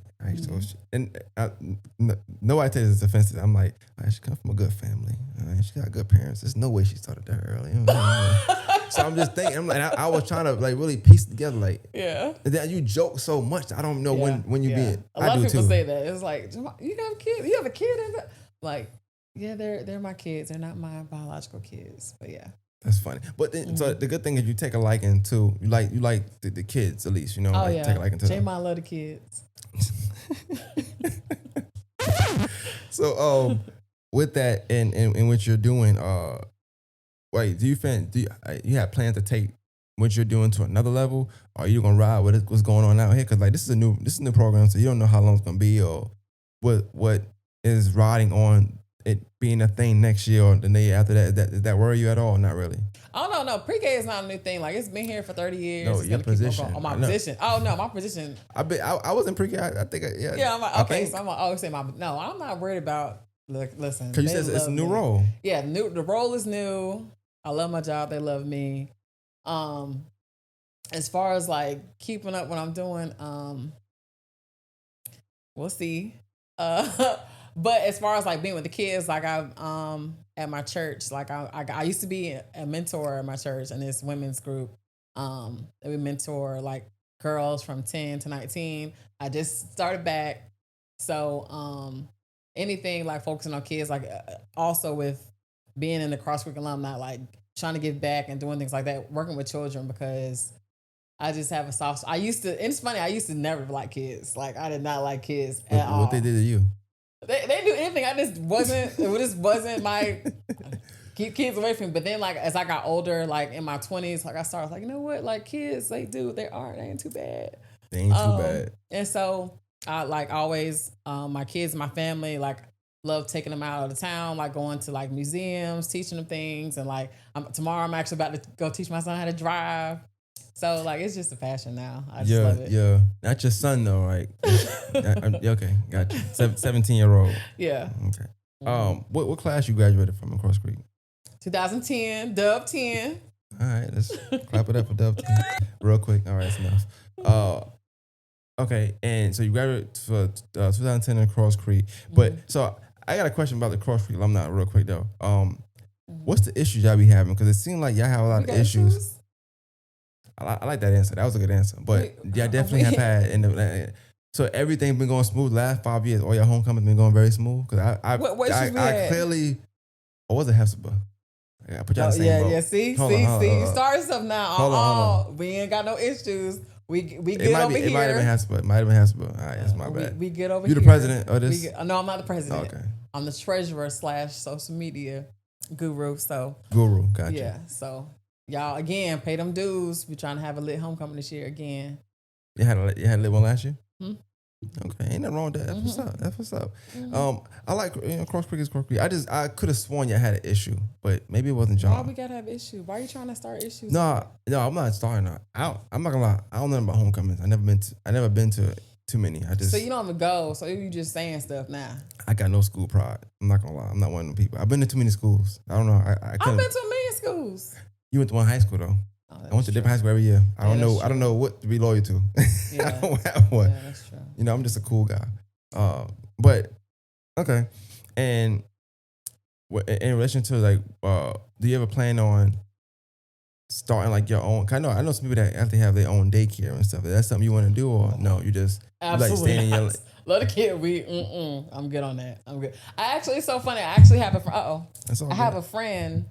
nobody takes this offensive. I'm like, she come from a good family. She got good parents. There's no way she started that early. So I'm just thinking, I'm like, I was trying to like really piece it together, like, and then you joke so much. I don't know when you be. A lot of people say that. It's like, you have kids. You have a kid, and like, yeah, they're my kids. They're not my biological kids, but yeah. That's funny. But then, so the good thing is you take a liking to you like the kids at least, take a liking to them. J-Mon love the kids. So with that and what you're doing, wait, do you have plans to take what you're doing to another level, or are you gonna ride with what's going on out here? Because like this is a new program, so you don't know how long it's gonna be, or what is riding on it being a thing next year or the year after that. Is that worry you at all? Not really. Oh no, pre-K is not a new thing. Like it's been here for 30 years. No, it's your position. Oh, my position. Oh no, my position. I was in pre-K. I think Yeah, I'm like, okay, so I'm like, always say no. I'm not worried about. Listen, because you said it's a new role. Yeah, the role is new. I love my job. They love me. As far as like keeping up what I'm doing, we'll see. But as far as like being with the kids, like I at my church, like I used to be a mentor at my church in this women's group. We mentor like girls from 10 to 19. I just started back, so anything like focusing on kids, like also with being in the Cross Creek alumni, like trying to give back and doing things like that, working with children, because I just have a soft. And it's funny, I used to never like kids. Like I did not like kids at all. What they did to you? They do anything. It just wasn't my keep kids away from me. But then like as I got older, like in my 20s, like I started like, you know what, like kids, they ain't too bad. They ain't too bad. And so I like always my kids, my family, like love taking them out of the town, like going to like museums, teaching them things, and like tomorrow I'm actually about to go teach my son how to drive. So like it's just a passion now. I just love it. Yeah. Not your son though, right? Okay, gotcha. 17-year-old. Yeah. Okay. What class you graduated from in Cross Creek? 2010, Dub 10. All right, let's clap it up for Dub 10 real quick. All right, that's enough. Okay, and so you graduated for 2010 in Cross Creek, but so I got a question about the Cross Creek alumni real quick though. What's the issues y'all be having? Because it seemed like y'all have a lot of issues. I like that answer. That was a good answer. But y'all definitely have had so everything been going smooth the last 5 years. All your homecoming been going very smooth. Because I clearly, or was it Hesper? I put y'all in the same boat. Yeah. See, you starting stuff now. Hold on. We ain't got no issues. We get over here. It might have been Hesper. All right, that's my bad. We get over here. You the president of this? No, I'm not the president. Okay. I'm the treasurer / social media guru. So gotcha. Yeah. So y'all again pay them dues. We trying to have a lit homecoming this year again. You had a lit one last year? Okay, ain't nothing wrong with that. That's what's up. I like Cross Creek is Cross Creek. I could have sworn you had an issue, but maybe it wasn't y'all. Why we gotta have issue? Why are you trying to start issues? No, I'm not starting. I'm not gonna lie. I don't know about homecomings. I never been to too many. So you don't even go. So you just saying stuff now. I got no school pride. I'm not gonna lie. I'm not one of them people. I've been to too many schools. I don't know. I've been to a million schools. You went to one high school though. I went to different high school every year. I don't know. I don't know what to be loyal to. Yeah. I don't have one. Yeah, that's true. I'm just a cool guy. But okay. And in relation to like, do you ever plan on starting like your own? I know some people that actually have their own daycare and stuff. Is that something you want to do, or no? You just absolutely like staying in your. Let a kid. I'm good on that. I'm good. It's so funny. I actually have a friend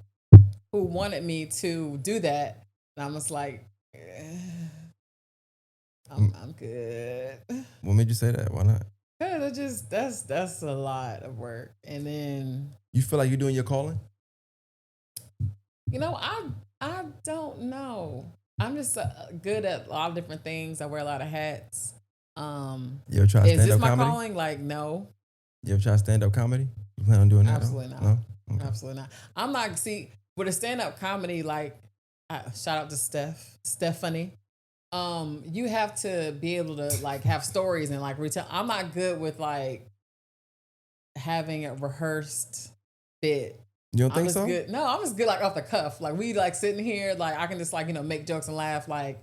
who wanted me to do that. And I was like, I'm good. What made you say that? Why not? Cause it just that's a lot of work. And then You feel like you're doing your calling? I don't know. I'm just good at a lot of different things. I wear a lot of hats. You ever try Is stand this up my comedy? calling? Like, no, You ever try stand up comedy? You plan on doing that? absolutely not. No. Okay. Absolutely not. I'm not. See, with a stand up comedy, like, shout out to Stephanie. You have to be able to like have stories and like retell. I'm not good with like having a rehearsed bit. You don't I'm think just so? good. No, I'm just good like off the cuff. Like we like sitting here, like I can just like make jokes and laugh like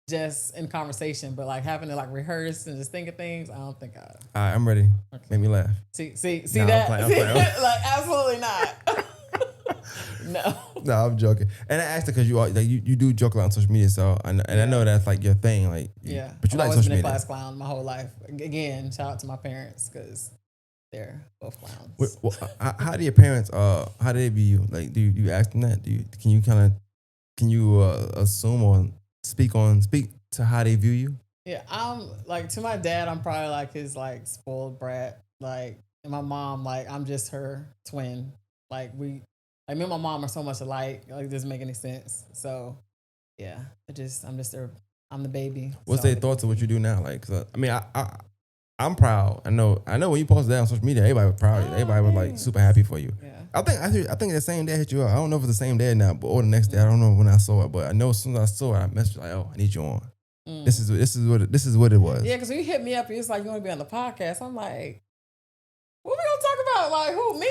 just in conversation. But like having to like rehearse and just think of things, I don't think I. All right, I'm ready. Okay. Make me laugh. See Nah, that? I'm playing. Like absolutely not. No. No, I'm joking. And I asked it because you do joke a lot on social media, so I know that's like your thing, like Yeah. But you I've like always social been a media. class clown my whole life. Again, shout out to my parents because they're both clowns. How do your parents? How do they view you? Like, do you ask them that? Can you assume or speak to how they view you? Yeah, I'm like to my dad, I'm probably like his like spoiled brat. Like, and my mom, like I'm just her twin. Like me and my mom are so much alike. Like, it doesn't make any sense. So, yeah, I'm the baby. What's So their thoughts of what you do now? Like, 'cause, I mean, I'm proud. I know when you posted that on social media, everybody was proud of you. Everybody was like super happy for you. Yeah. I think the same day I hit you up. I don't know if it's the same day now, but or the next day. I don't know when I saw it, but I know as soon as I saw it, I messaged like, "Oh, I need you on." This is what it was. Yeah, because when you hit me up, it's like you want to be on the podcast. I'm like, what we gonna talk about? Like who me?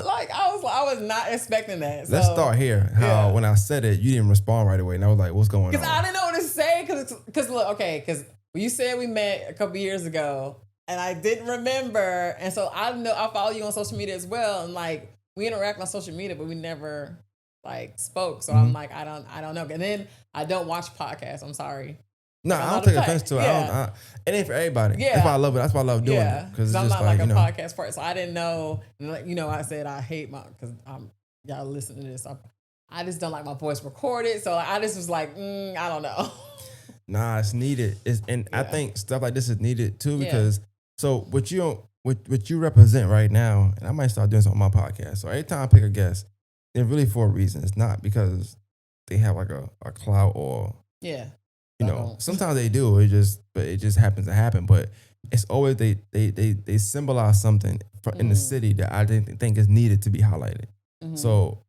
Like I was not expecting that. So, Let's start here. How when I said it, you didn't respond right away, and I was like, "What's going on?" Because I didn't know what to say. Because look, okay, because you said we met a couple years ago, and I didn't remember, and so I know I follow you on social media as well, and like we interact on social media, but we never like spoke. So I'm like, I don't know. And then I don't watch podcasts. I'm sorry. No, I don't take offense to it. Yeah. It ain't for everybody. Yeah. That's why I love it. That's why I love doing it. Because I'm not like a podcast person. So I didn't know. Like, I said I hate because y'all listen to this. I just don't like my voice recorded. So I just was like, I don't know. Nah, it's needed. I think stuff like this is needed too because what you represent right now, and I might start doing something on my podcast. So every time I pick a guest, it's really for a reason. It's not because they have like a clout or sometimes they do. It just happens to happen. But it's always they symbolize something in the city that I didn't think is needed to be highlighted. Mm-hmm. So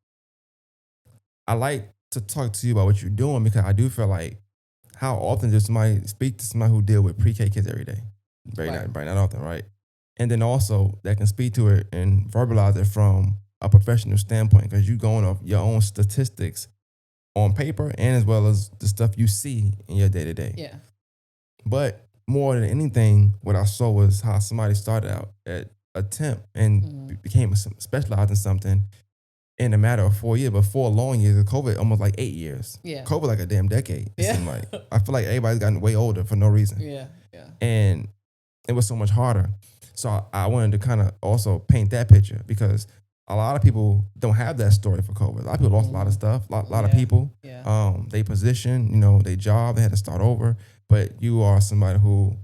I like to talk to you about what you're doing because I do feel like how often does somebody speak to somebody who deal with pre-K kids every day? Very not often, right? And then also that can speak to it and verbalize it from a professional standpoint because you're going off your own statistics on paper and as well as the stuff you see in your day-to-day. Yeah. But more than anything, what I saw was how somebody started out at a temp and became specialized in something in a matter of 4 years, but 4 long years. COVID almost like 8 years. Yeah. COVID like a damn decade. It seemed like. I feel like everybody's gotten way older for no reason. Yeah. Yeah. And it was so much harder. So I wanted to kind of also paint that picture because a lot of people don't have that story for COVID. A lot of people lost a lot of stuff. A lot of people. Yeah. They position, their job, they had to start over. But you are somebody who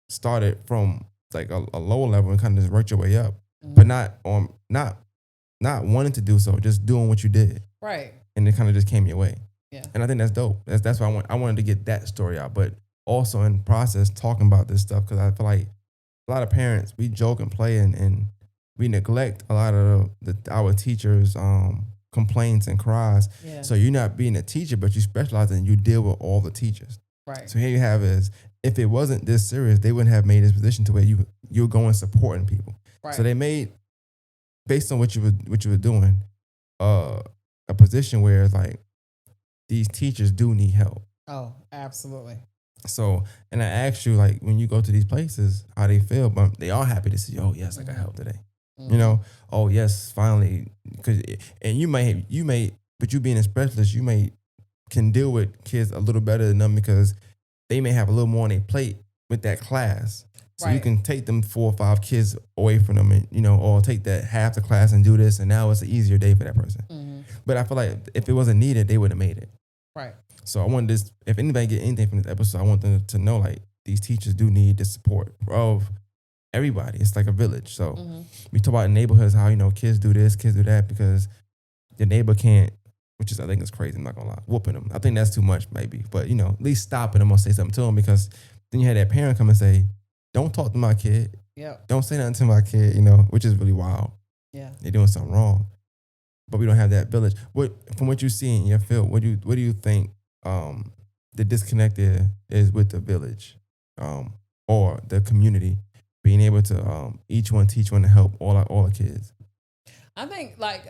started from like a lower level and kind of just worked your way up, but not wanting to do so, just doing what you did. Right. And it kind of just came your way. Yeah. And I think that's dope. That's why I wanted to get that story out, but also in process talking about this stuff because I feel like a lot of parents, we joke and play and we neglect a lot of our teachers' complaints and cries. Yeah. So you're not being a teacher, but you specialize and you deal with all the teachers. Right. So here you have is if it wasn't this serious, they wouldn't have made this position to where you're going supporting people. Right. So they made, based on what you were doing, a position where it's like these teachers do need help. Oh, absolutely. So, and I asked you like when you go to these places, how they feel, but they are happy to see. Oh yes, I got help today. Oh yes, finally. And you may, but you being a specialist, you can deal with kids a little better than them because they may have a little more on their plate with that class. So you can take them 4 or 5 kids away from them and, or take that half the class and do this. And now it's an easier day for that person. Mm-hmm. But I feel like if it wasn't needed, they would have made it. Right. So I want this. If anybody get anything from this episode, I want them to know like these teachers do need the support of everybody. It's like a village. So we talk about neighborhoods, how kids do this, kids do that because the neighbor can't. Which is, I think, is crazy. I'm not gonna lie, whooping them. I think that's too much, maybe. But at least stopping them or say something to them because then you had that parent come and say, "Don't talk to my kid. Yeah. Don't say nothing to my kid." Which is really wild. Yeah. They're doing something wrong, but we don't have that village. From what you see in your field, what do you think the disconnect is with the village, or the community being able to each one teach one to help all the kids? I think like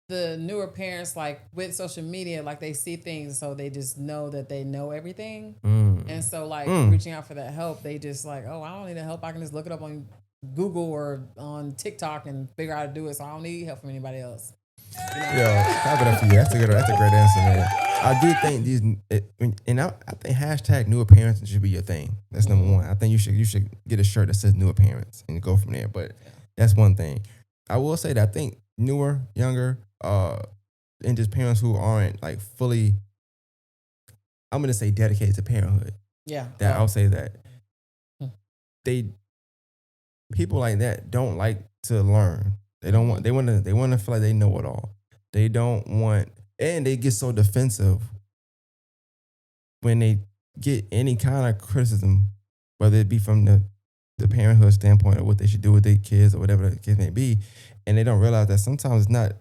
the newer parents, like with social media, like they see things, so they just know that they know everything. And so like reaching out for that help, they just like, oh, I don't need the help. I can just look it up on Google or on TikTok and figure out how to do it. So I don't need help from anybody else. Clap it up for you. That's a great answer, man. I do think I think hashtag newer parents should be your thing. That's number one. I think you should get a shirt that says newer parents and go from there. But that's one thing. I will say that I think newer, younger, and just parents who aren't like fully, I'm gonna say dedicated to parenthood. Yeah. I'll say that people like that don't like to learn. They want to feel like they know it all. They don't want, and they get so defensive when they get any kind of criticism, whether it be from the parenthood standpoint or what they should do with their kids or whatever the case may be, and they don't realize that sometimes it's not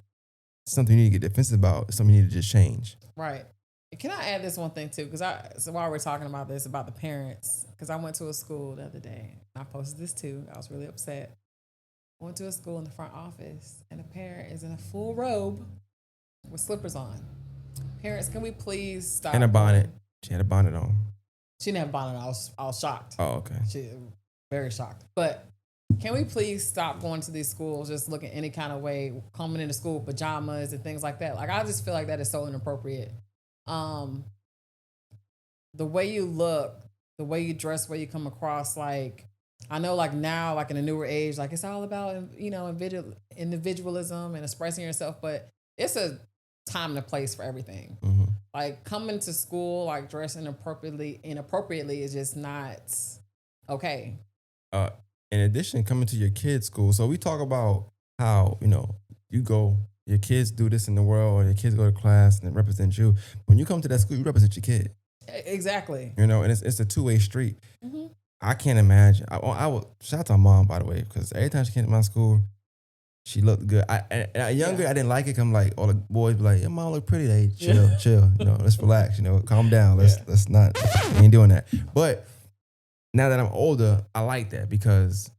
something you need to get defensive about. It's something you need to just change. Right. Can I add this one thing too? So while we're talking about this, about the parents, because I went to a school the other day. And I posted this too. I was really upset. I went to a school in the front office, and a parent is in a full robe with slippers on. Parents, can we please stop? And a bonnet. She had a bonnet on. She didn't have a bonnet. I was shocked. Oh, okay. She very shocked. But can we please stop going to these schools just looking any kind of way, coming into school pajamas and things like that? Like, I just feel like that is so inappropriate. The way you look, the way you dress, the way you come across, like, I know like now, like in a newer age, like it's all about, individualism and expressing yourself, but it's a time and a place for everything. Like coming to school, like dressing inappropriately is just not okay. In addition, coming to your kids' school. So we talk about how, your kids do this in the world, or your kids go to class and represent you. When you come to that school, you represent your kid. Exactly. And it's a two-way street. I can't imagine. I would shout out to my mom, by the way, because every time she came to my school, she looked good. Younger, I didn't like it. 'Cause I'm like, all the boys be like, your mom look pretty. Hey, chill. Let's relax. Calm down. Let's not. We ain't doing that. But now that I'm older, I like that because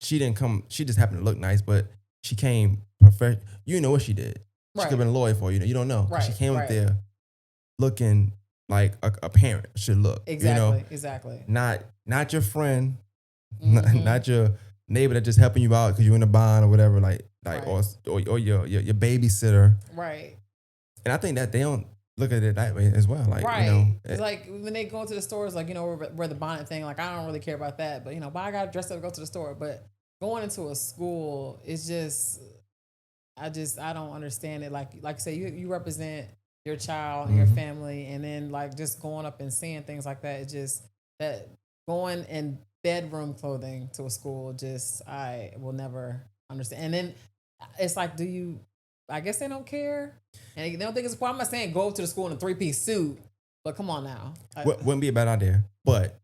she didn't come. She just happened to look nice, but she came professional. You know what she did. She could have been a lawyer for you. You don't know. Right. She came up there looking like a parent should look. Exactly. Exactly. Not your friend, not your neighbor that just helping you out because you're in a bond or whatever, or your babysitter. Right. And I think that they don't look at it that way as well. Like, it's like when they go to the stores, like, where the bonnet thing, like, I don't really care about that, but why I gotta dress up to go to the store? But going into a school, it's just, I don't understand it. Like you say, you represent your child and your family, and then like just going up and seeing things like that, it's just that going in bedroom clothing to a school, just, I will never understand. And then it's like, I guess they don't care. And they don't think it's a problem. I'm not saying go up to the school in a 3-piece suit, but come on now. Wouldn't be a bad idea. But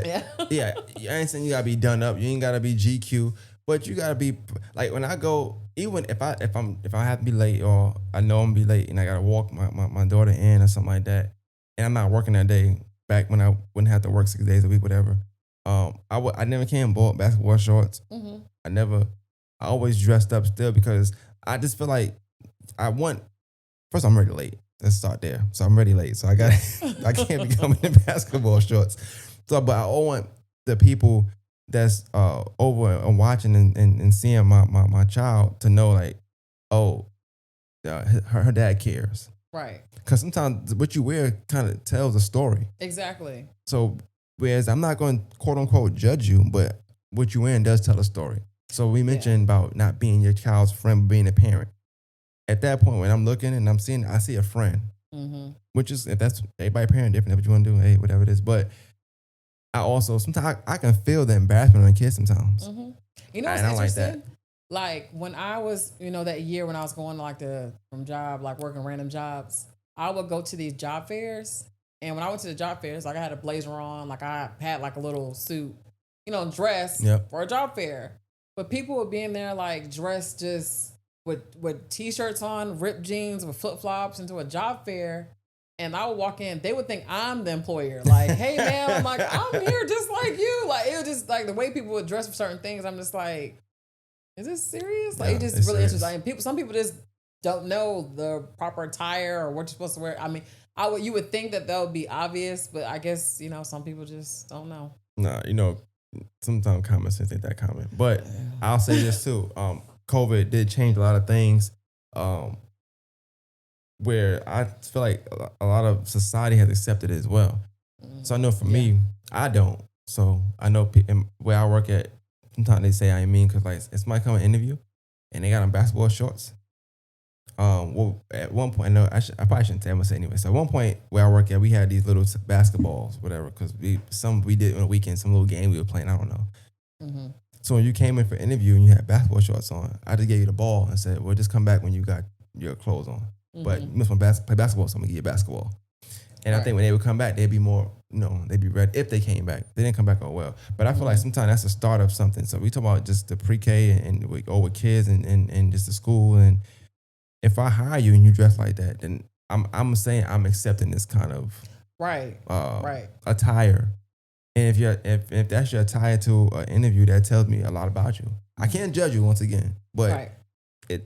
yeah, I ain't saying you gotta be done up. You ain't gotta be GQ, but you gotta be like, when I go, even if I have to be late, or I know I'm gonna be late and I gotta walk my daughter in or something like that, and I'm not working that day, back when I wouldn't have to work 6 days a week, whatever. I never came and bought basketball shorts. I always dressed up still because I just feel like first I'm already late. Let's start there. So I'm already late. So I can't be coming in basketball shorts. So, but I want the people that's over and watching and seeing my child to know, like, her dad cares. Right. Because sometimes what you wear kind of tells a story. Exactly. So whereas I'm not going to quote unquote judge you, but what you wearing does tell a story. So we mentioned about not being your child's friend, but being a parent. At that point, when I'm looking and I see a friend, which is, if that's everybody parent different, what you want to do, hey, whatever it is. But I also, sometimes I can feel the embarrassment on the kids sometimes. You know what's And I like interesting? that. Like when I was, that year when I was going like from job, like working random jobs, I would go to these job fairs. And when I went to the job fairs, like I had a blazer on, like I had like a little suit, dress for a job fair. But people would be in there like dressed just with t-shirts on, ripped jeans, with flip flops into a job fair. And I would walk in, they would think I'm the employer. Like, hey man, I'm like, I'm here just like you. Like it was just like the way people would dress for certain things. I'm just like, is this serious? Like, it's just really interesting. I mean, some people just don't know the proper attire or what you're supposed to wear. I mean, you would think that would be obvious, but I guess, some people just don't know. Nah, sometimes common sense ain't that common. But I'll say this too. COVID did change a lot of things. Where I feel like a lot of society has accepted it as well. So I know for me, I don't. So I know where I work at, sometimes they say I ain't mean because like it's my come interview and they got on basketball shorts. Well, at one point, I probably shouldn't say. I'm gonna say anyway. So at one point where I work at, we had these little basketballs, whatever, because we did on the weekend, some little game we were playing. I don't know. So when you came in for interview and you had basketball shorts on, I just gave you the ball and said, "Well, just come back when you got your clothes on." But you must want to play basketball, so I'm gonna give you basketball. And I think when they would come back, they'd be more, they'd be ready if they came back. They didn't come back well. But I feel like sometimes that's the start of something. So we talk about just the pre-K and with kids and just the school. And if I hire you and you dress like that, then I'm saying I'm accepting this kind of attire. And if that's your attire to an interview, that tells me a lot about you. I can't judge you once again, but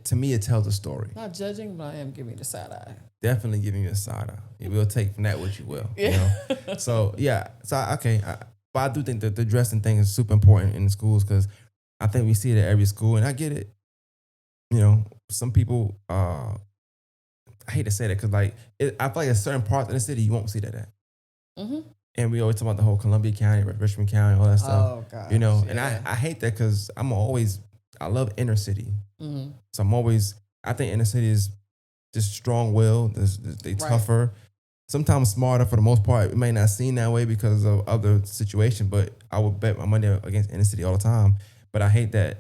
to me, it tells a story. Not judging, but I am giving you the side eye. Definitely giving you a side eye. You will take from that what you will. So okay. But I do think that the dressing thing is super important in the schools because I think we see it at every school, and I get it. Some people, I hate to say that because I feel like at certain parts of the city you won't see that at. And we always talk about the whole Columbia County, Richmond County, all that stuff. Oh gosh. And I hate that because I love inner city. So I think inner city is just strong-willed. They tougher. Sometimes smarter for the most part. It may not seem that way because of other situations, but I would bet my money against inner city all the time. But I hate that, at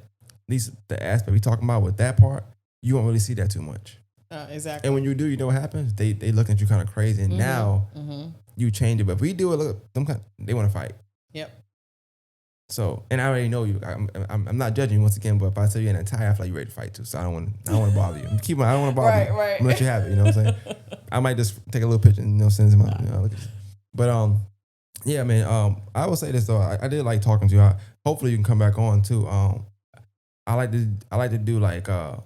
least the aspect we talking about with that part, you won't really see that too much. Exactly. And when you do, you know what happens? They look at you kind of crazy. And now you change it. But if we do it, they want to fight. Yep. So, and I already know you. I'm not judging you once again, but if I tell you an attire, I feel like you're ready to fight too. So I don't want to bother you. I don't want to bother you. Right. I'm gonna let you have it. You know what I'm saying? I might just take a little picture and send it to my. Look at this. But yeah, man. I will say this though. I did like talking to you. Hopefully you can come back on too. I like to do like the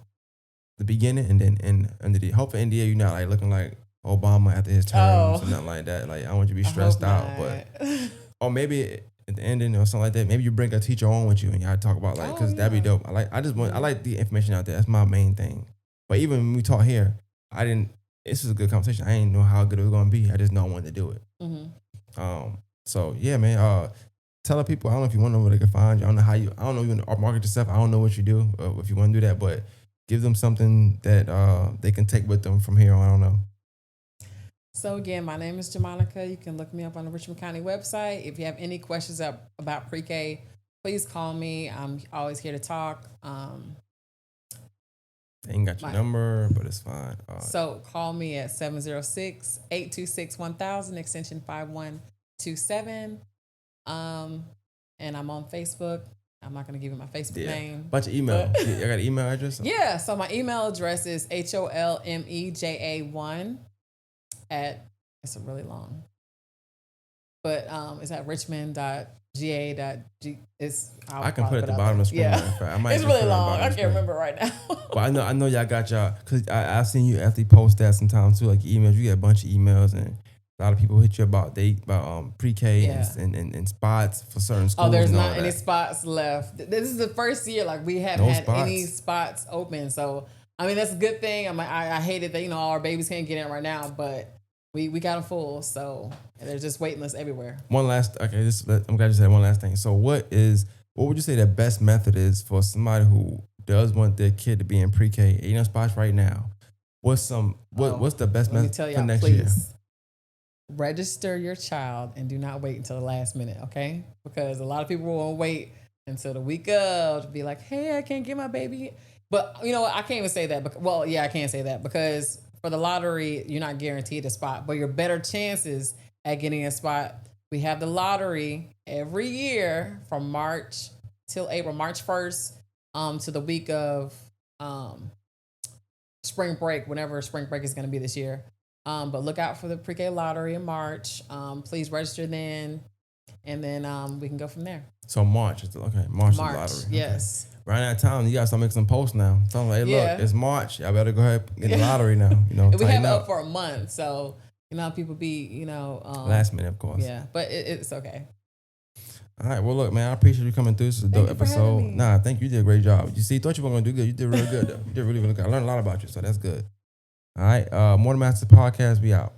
beginning and then hopefully NDA you're not like looking like Obama after his term or nothing like that. Like I want you to be stressed out, but or maybe at the ending or something like that. Maybe you bring a teacher on with you and y'all talk about like because that'd be dope. I like the information out there. That's my main thing. But even when we talk here, this was a good conversation. I didn't know how good it was gonna be. I just know I wanted to do it. So yeah, man. Tell the people. I don't know if you want to know where they can find you. I don't know you want to market yourself. I don't know what you do if you want to do that, but give them something that they can take with them from here on. I don't know. So again, my name is JAMONICA. You can look me up on the Richmond County website. If you have any questions about pre-K, please call me. I'm always here to talk. I ain't got your number, but it's fine. So call me at 706-826-1000, extension 5127. And I'm on Facebook. I'm not going to give you my Facebook name. Bunch of email. I got an email address? Yeah. So my email address is HOLMEJA1 it's a really long, but it's at richmond.ga.g. I can put it at the bottom of the screen. Yeah. It's really long. I can't remember right now. But I know y'all got y'all, because I've seen you after you post that sometimes too, like emails. You get a bunch of emails and a lot of people hit you about pre-K and spots for certain schools. Oh, there's not any spots left. This is the first year like we haven't had any spots open. So I mean that's a good thing. I hate it that all our babies can't get in right now, but we got them full. So there's just waiting lists everywhere. I'm glad you said one last thing. So what would you say the best method is for somebody who does want their kid to be in pre-K? Spots right now. what's the best let me message tell for y'all, next year? please register your child and do not wait until the last minute, okay? Because a lot of people will wait until the week of to be like, hey, I can't get my baby. But you know what? I can't even say that. Well, yeah, I can't say that because for the lottery, you're not guaranteed a spot, but your better chances at getting a spot. We have the lottery every year from March till April, March 1st to the week of spring break, whenever spring break is going to be this year. But look out for the pre-K lottery in March. Please register then, and then we can go from there. So March is okay. March is the lottery. Yes. Okay. Right now, time you gotta start making some posts now. Tell them, hey, Yeah. look, it's March. I better go ahead and get the lottery now. You know, we have it up up for a month, so you know people be last minute, of course. Yeah, but it's okay. All right. Well, look, man, I appreciate you coming through. This is a dope episode. Nah, thank you. You did a great job. You see, thought you were gonna do good. You did real good though. You did really, really good. I learned a lot about you, so that's good. All right. More Than Master Podcast. We out.